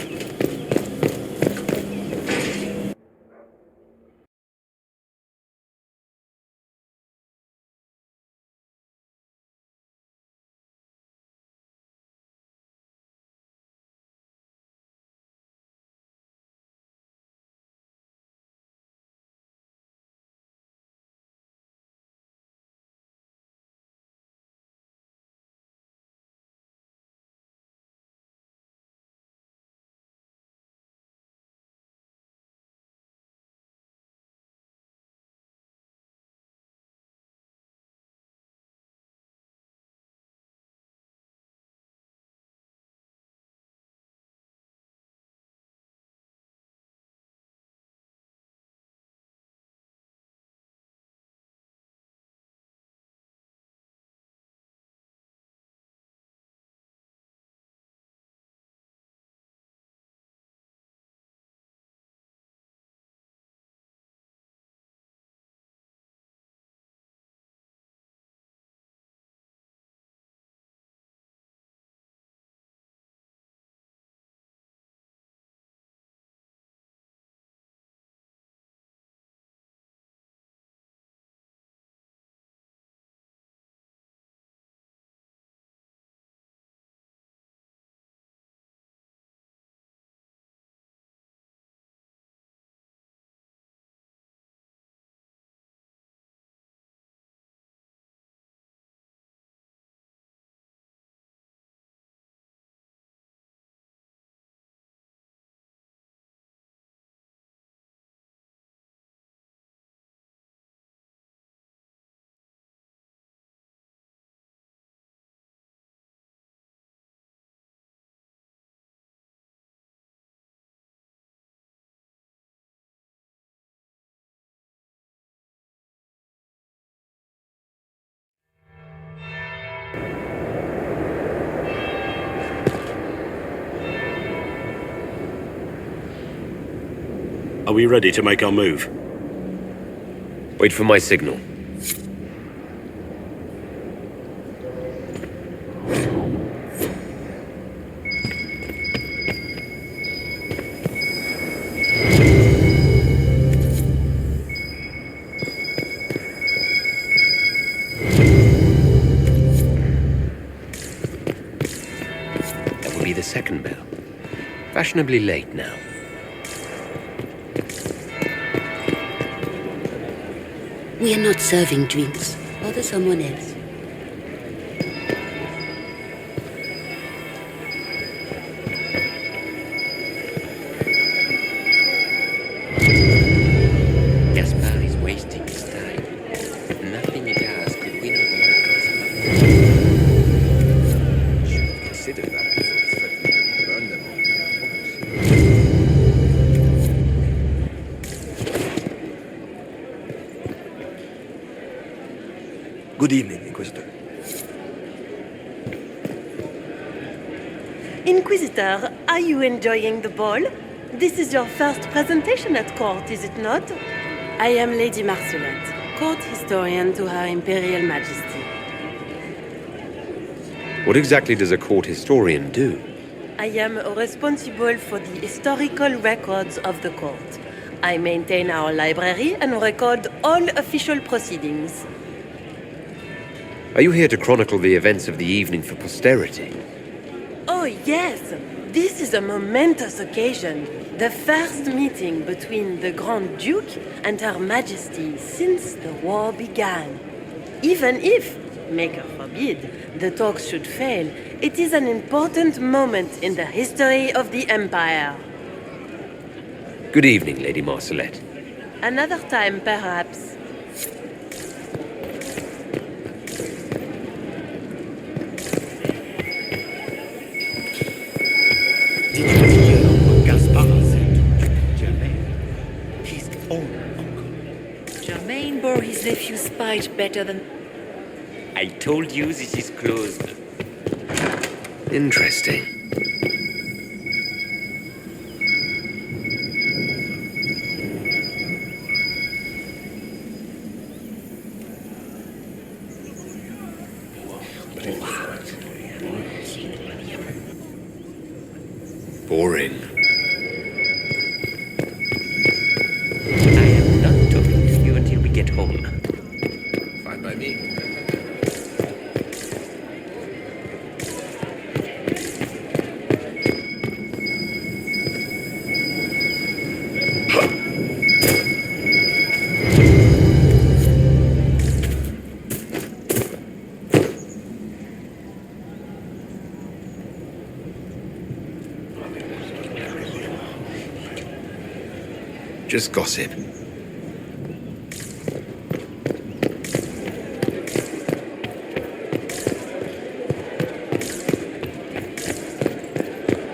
Are we ready to make our move? Wait for my signal. That will be the second bell. Fashionably late now. We are not serving drinks. Bother someone else. Gaspar is wasting his time. Nothing he does could win over the council of should have considered that before he threatened to burn them all. Good evening, Inquisitor. Inquisitor, are you enjoying the ball? This is your first presentation at court, is it not? I am Lady Marcelette, court historian to Her Imperial Majesty. What exactly does a court historian do? I am responsible for the historical records of the court. I maintain our library and record all official proceedings. Are you here to chronicle the events of the evening for posterity? Oh, yes! This is a momentous occasion. The first meeting between the Grand Duke and Her Majesty since the war began. Even if, Maker forbid, the talks should fail, it is an important moment in the history of the Empire. Good evening, Lady Marcelette. Another time, perhaps. Did you hear what Gaspar said to Germain? His own uncle. Germain bore his nephew's spite better than... I told you this is closed. Interesting. Boring. I am not talking to you until we get home. Fine by me. Just gossip.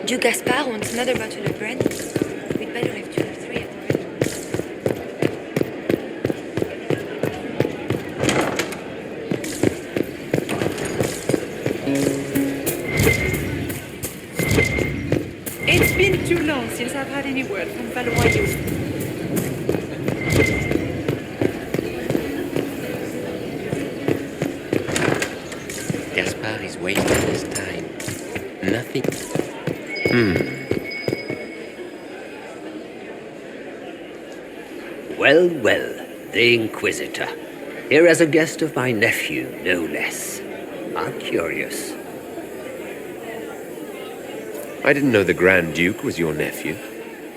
Duke Gaspard wants another bottle of brandy. We'd better have 2 or 3 at the ready. It's been too long since I've had any word from Valois. Gaspard is wasting his time. Nothing. Well, well, the Inquisitor. Here as a guest of my nephew, no less. How curious. I didn't know the Grand Duke was your nephew.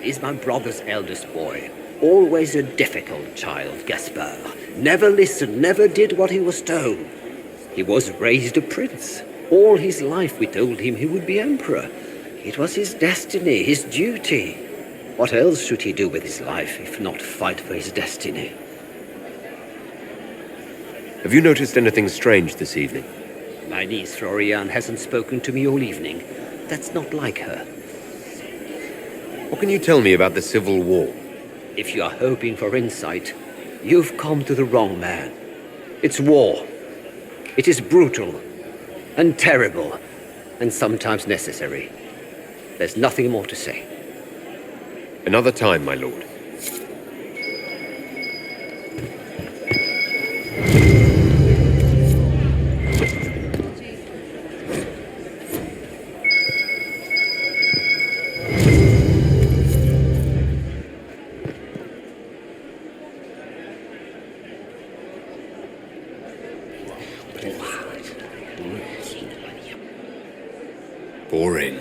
He's my brother's eldest boy. Always a difficult child, Gaspard. Never listened, never did what he was told. He was raised a prince. All his life we told him he would be emperor. It was his destiny, his duty. What else should he do with his life if not fight for his destiny? Have you noticed anything strange this evening? My niece Florian hasn't spoken to me all evening. That's not like her. What can you tell me about the Civil War? If you are hoping for insight, you've come to the wrong man. It's war. It is brutal and terrible and sometimes necessary. There's nothing more to say. Another time, my lord. Boring.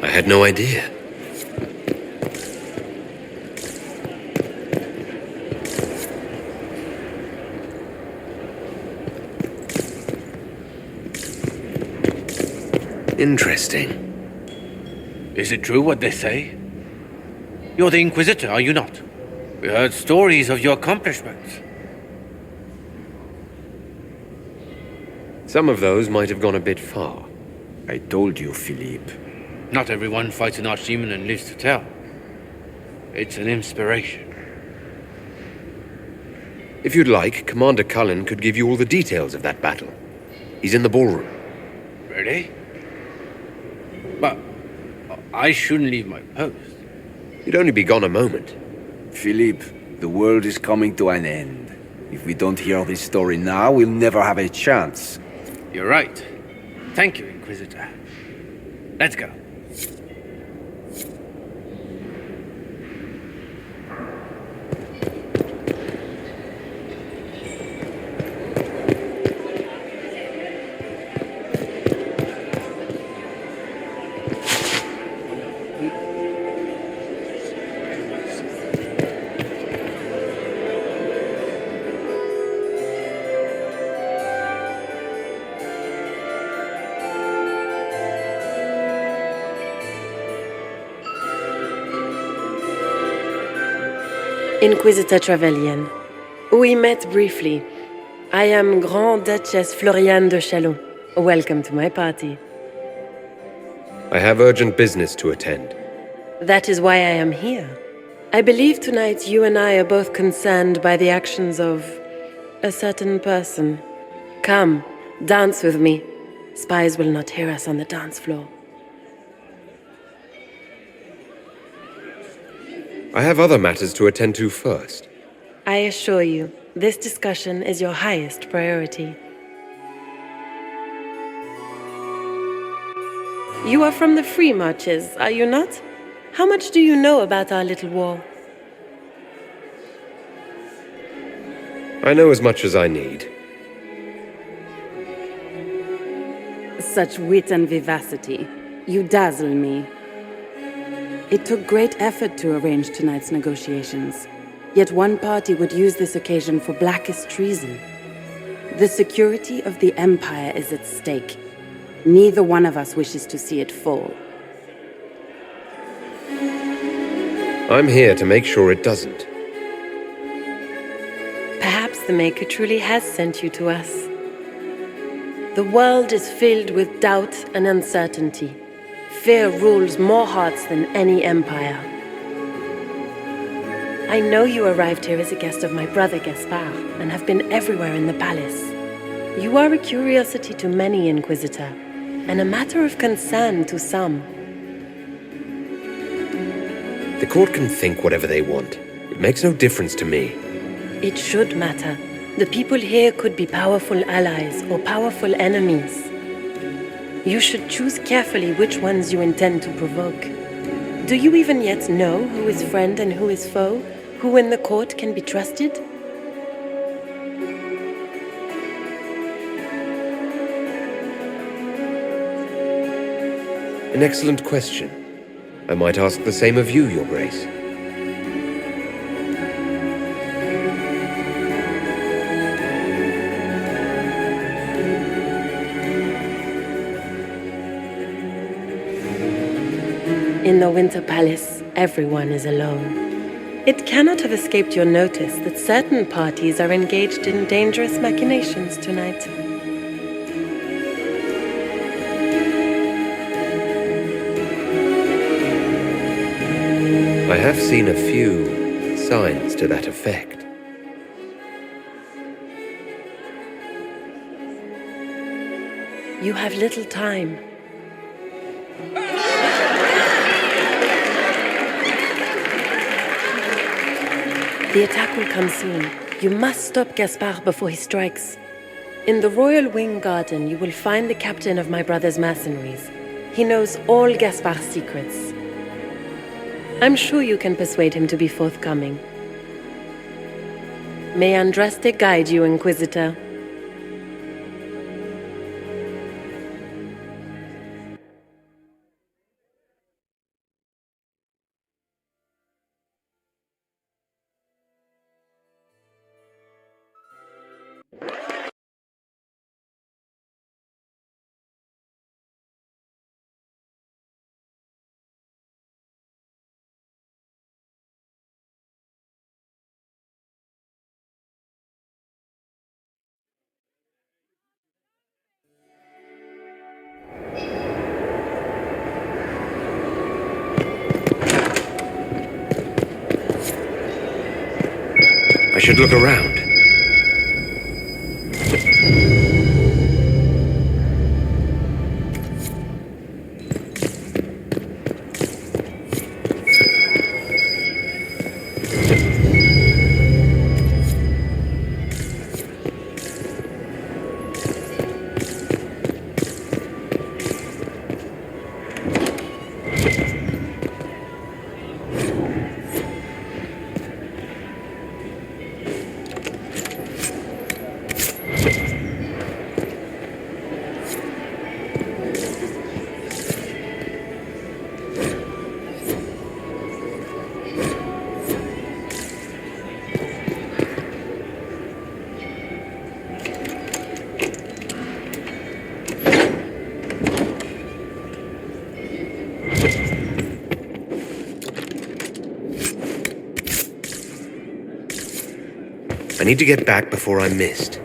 I had no idea. Interesting. Is it true what they say? You're the Inquisitor, are you not? We heard stories of your accomplishments. Some of those might have gone a bit far. I told you, Philippe. Not everyone fights an archdemon and lives to tell. It's an inspiration. If you'd like, Commander Cullen could give you all the details of that battle. He's in the ballroom. Really? But I shouldn't leave my post. You'd only be gone a moment. Philippe, the world is coming to an end. If we don't hear this story now, we'll never have a chance. You're right. Thank you, Inquisitor. Let's go. Inquisitor Trevelyan. We met briefly. I am Grand Duchess Floriane de Chalon. Welcome to my party. I have urgent business to attend. That is why I am here. I believe tonight you and I are both concerned by the actions of A certain person. Come, dance with me. Spies will not hear us on the dance floor. I have other matters to attend to first. I assure you, this discussion is your highest priority. You are from the Free Marches, are you not? How much do you know about our little war? I know as much as I need. Such wit and vivacity. You dazzle me. It took great effort to arrange tonight's negotiations. Yet one party would use this occasion for blackest treason. The security of the Empire is at stake. Neither one of us wishes to see it fall. I'm here to make sure it doesn't. Perhaps the Maker truly has sent you to us. The world is filled with doubt and uncertainty. Fear rules more hearts than any empire. I know you arrived here as a guest of my brother Gaspard, and have been everywhere in the palace. You are a curiosity to many, Inquisitor, and a matter of concern to some. The court can think whatever they want. It makes no difference to me. It should matter. The people here could be powerful allies or powerful enemies. You should choose carefully which ones you intend to provoke. Do you even yet know who is friend and who is foe? Who in the court can be trusted? An excellent question. I might ask the same of you, Your Grace. In the Winter Palace, everyone is alone. It cannot have escaped your notice that certain parties are engaged in dangerous machinations tonight. I have seen a few signs to that effect. You have little time. The attack will come soon. You must stop Gaspard before he strikes. In the Royal Wing Garden, you will find the captain of my brother's mercenaries. He knows all Gaspard's secrets. I'm sure you can persuade him to be forthcoming. May Andraste guide you, Inquisitor. I should look around. I need to get back before I'm missed.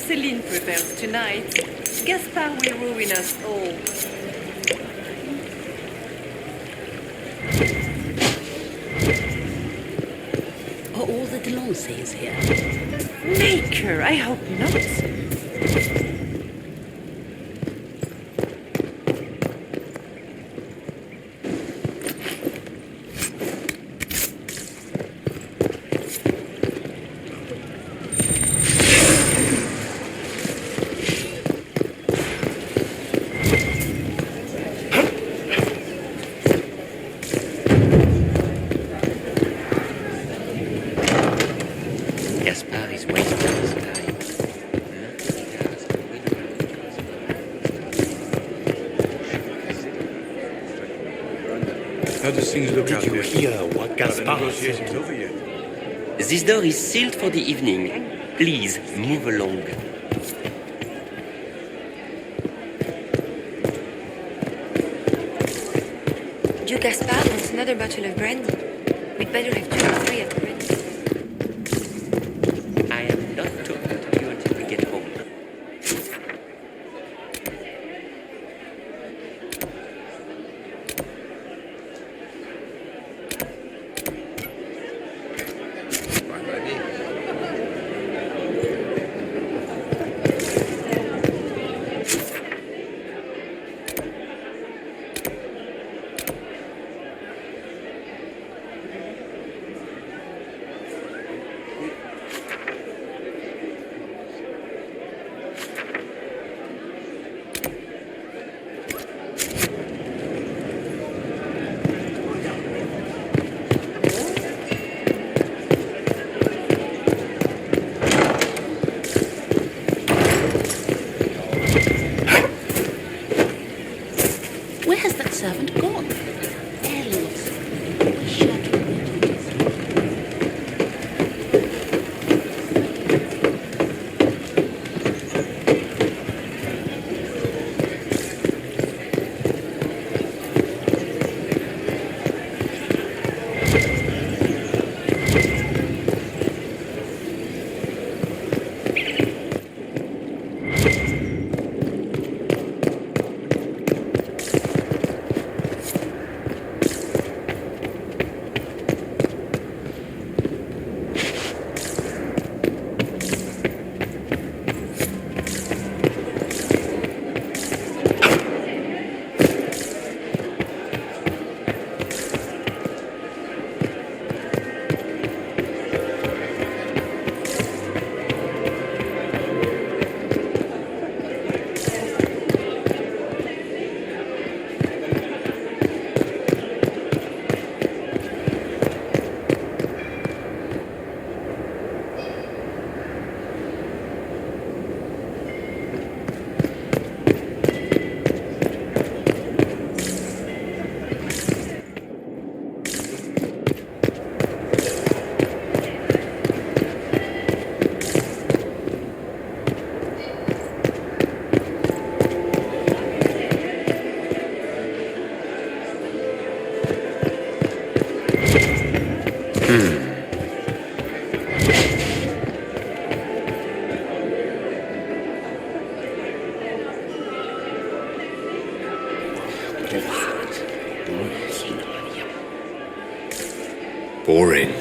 Celine prepares tonight, Gaspard will ruin us all. Are all the Delancey's here? Maker, I hope not. Gaspard is wasting his time. Nothing he does can win over the council. How does things look out there? Did you hear what Gaspard said? Over yet? This door is sealed for the evening. Please, move along. Duke Gaspard wants another bottle of brandy. We'd better have 2 or 3 at the ready. I am not talking to you until we get home. Where has that servant gone? Elves. Boring.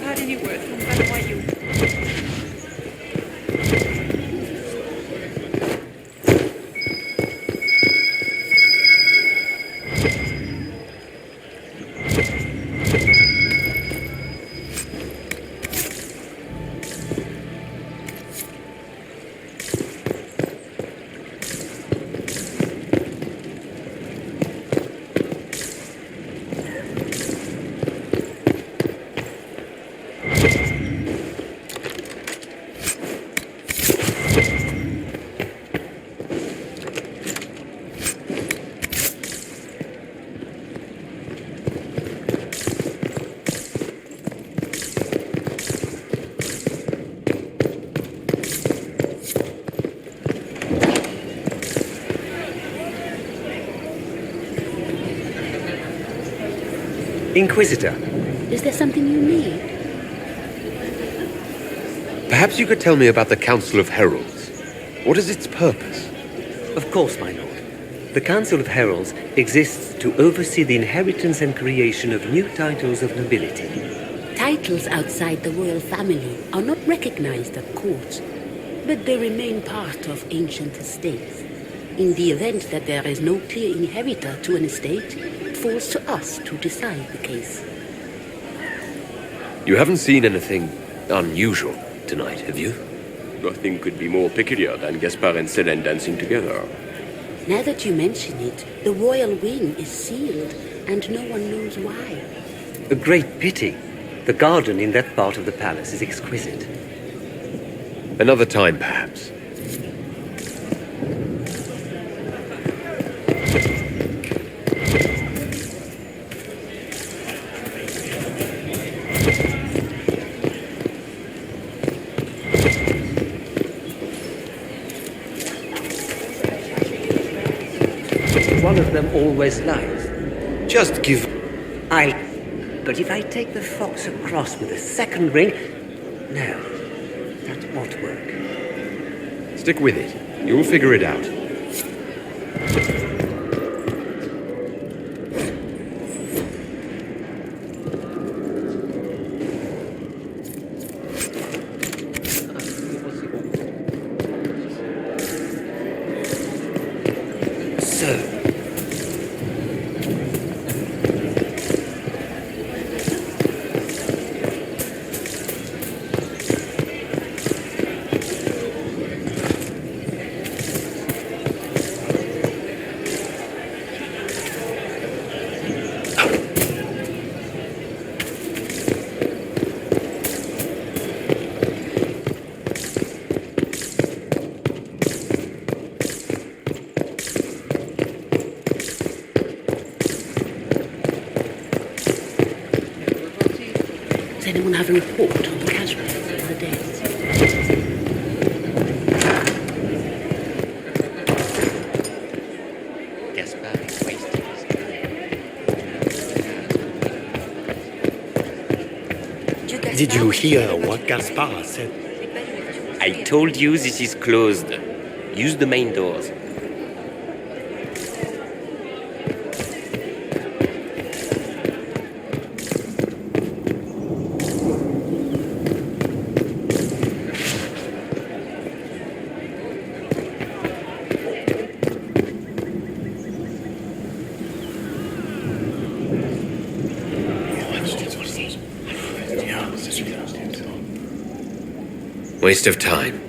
heard any word from Vanuatu. Inquisitor. Is there something you need? Perhaps you could tell me about the Council of Heralds. What is its purpose? Of course, my lord. The Council of Heralds exists to oversee the inheritance and creation of new titles of nobility. Titles outside the royal family are not recognized at court, but they remain part of ancient estates. In the event that there is no clear inheritor to an estate, it falls to us to decide the case. You haven't seen anything unusual tonight, have you? Nothing could be more peculiar than Gaspard and Selene dancing together. Now that you mention it, the royal wing is sealed, and no one knows why. A great pity. The garden in that part of the palace is exquisite. Another time, perhaps. One of them always lies. Just give... But if I take the fox across with a second ring... No, that won't work. Stick with it. You'll figure it out. Does anyone have a report on the casualties of the days? Gaspard is wasting his time. Did you hear what Gaspard said? I told you this is closed. Use the main doors. Waste of time.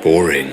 Boring.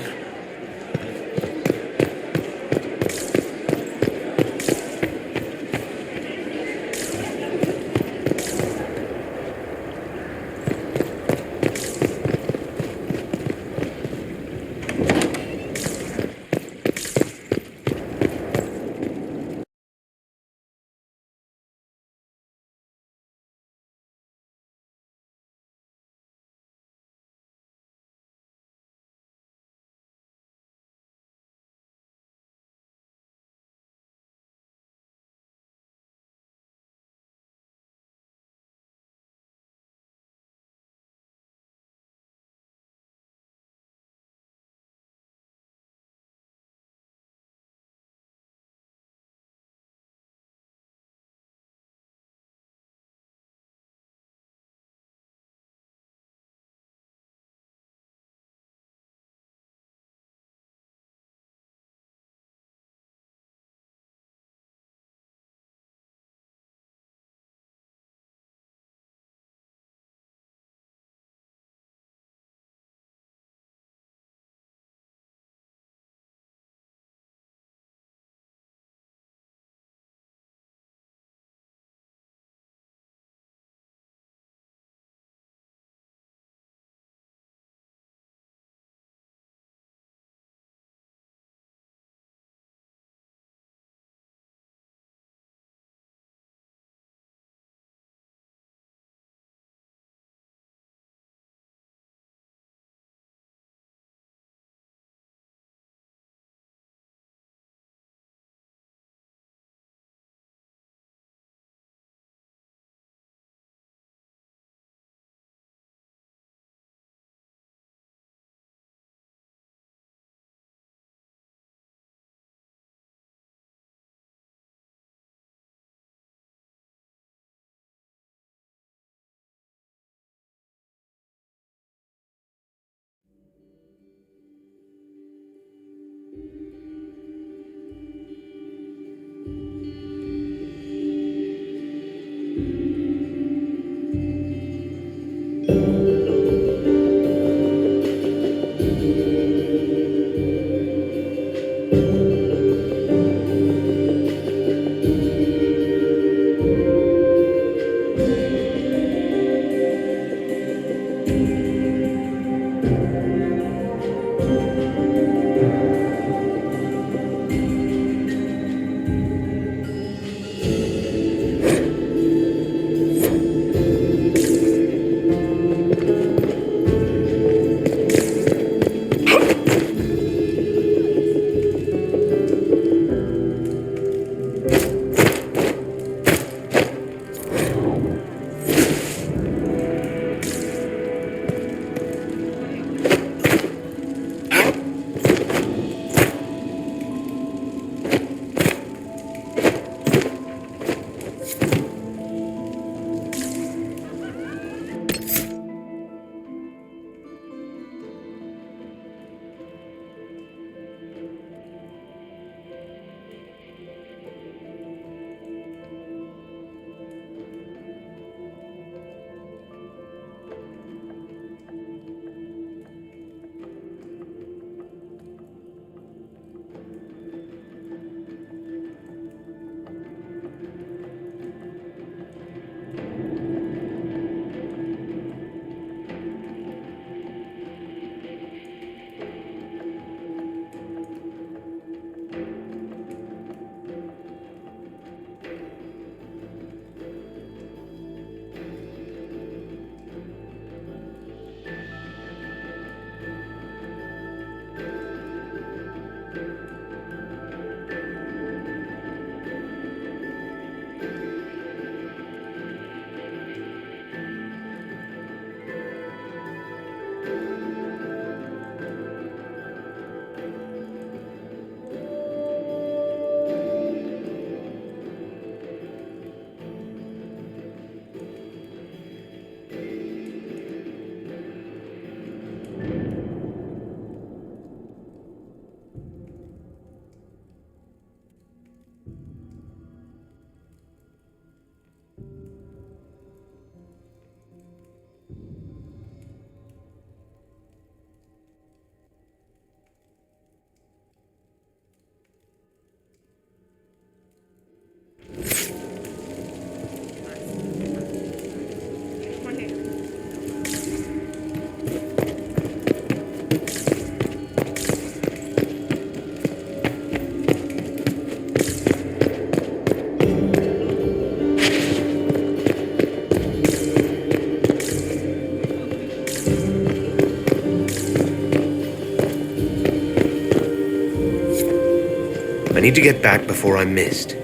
need to get back before I'm missed.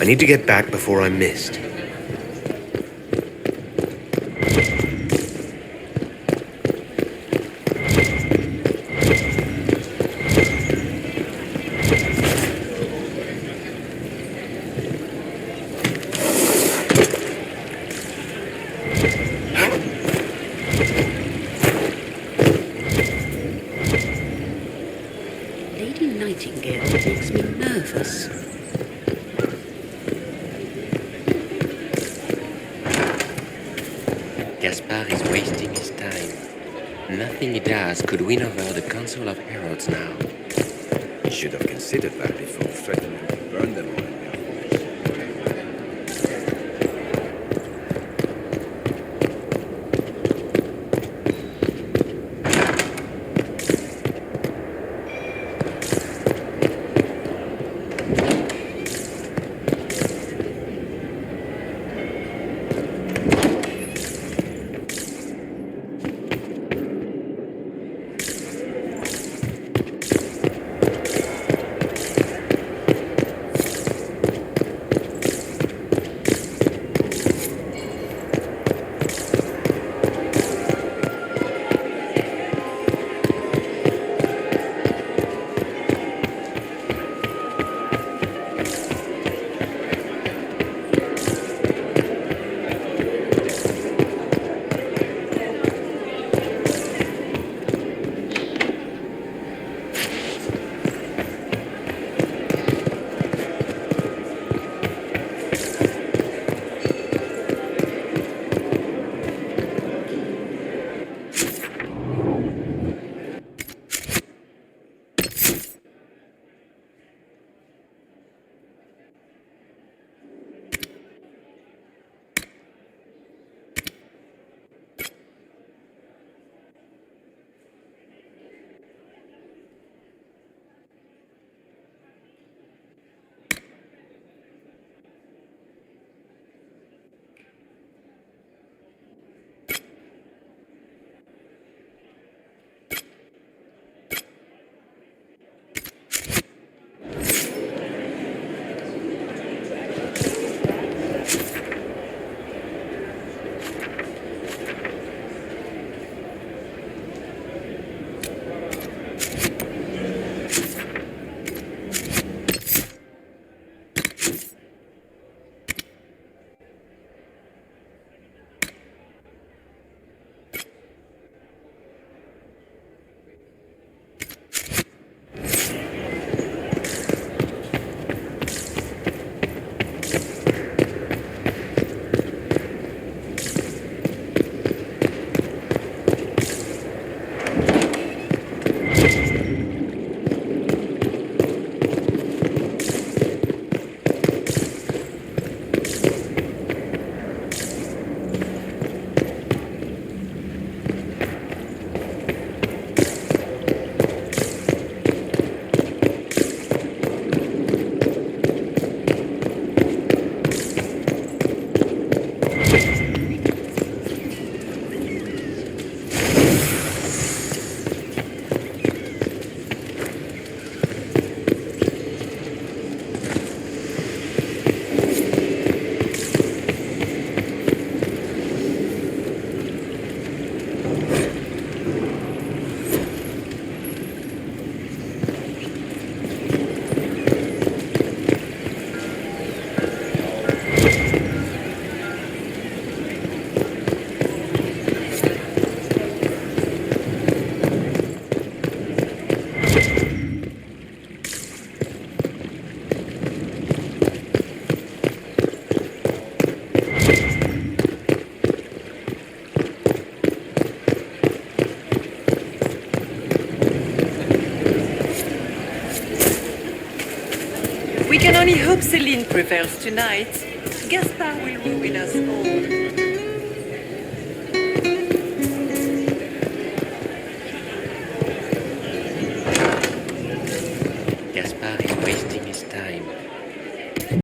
I need to get back before I'm missed. Lady Nightingale makes me nervous. Gaspard is wasting his time. Nothing he does could win over the Council of Heralds now. He should have considered that before threatening to burn them all. can only hope Celine prevails tonight. Gaspard will ruin us all.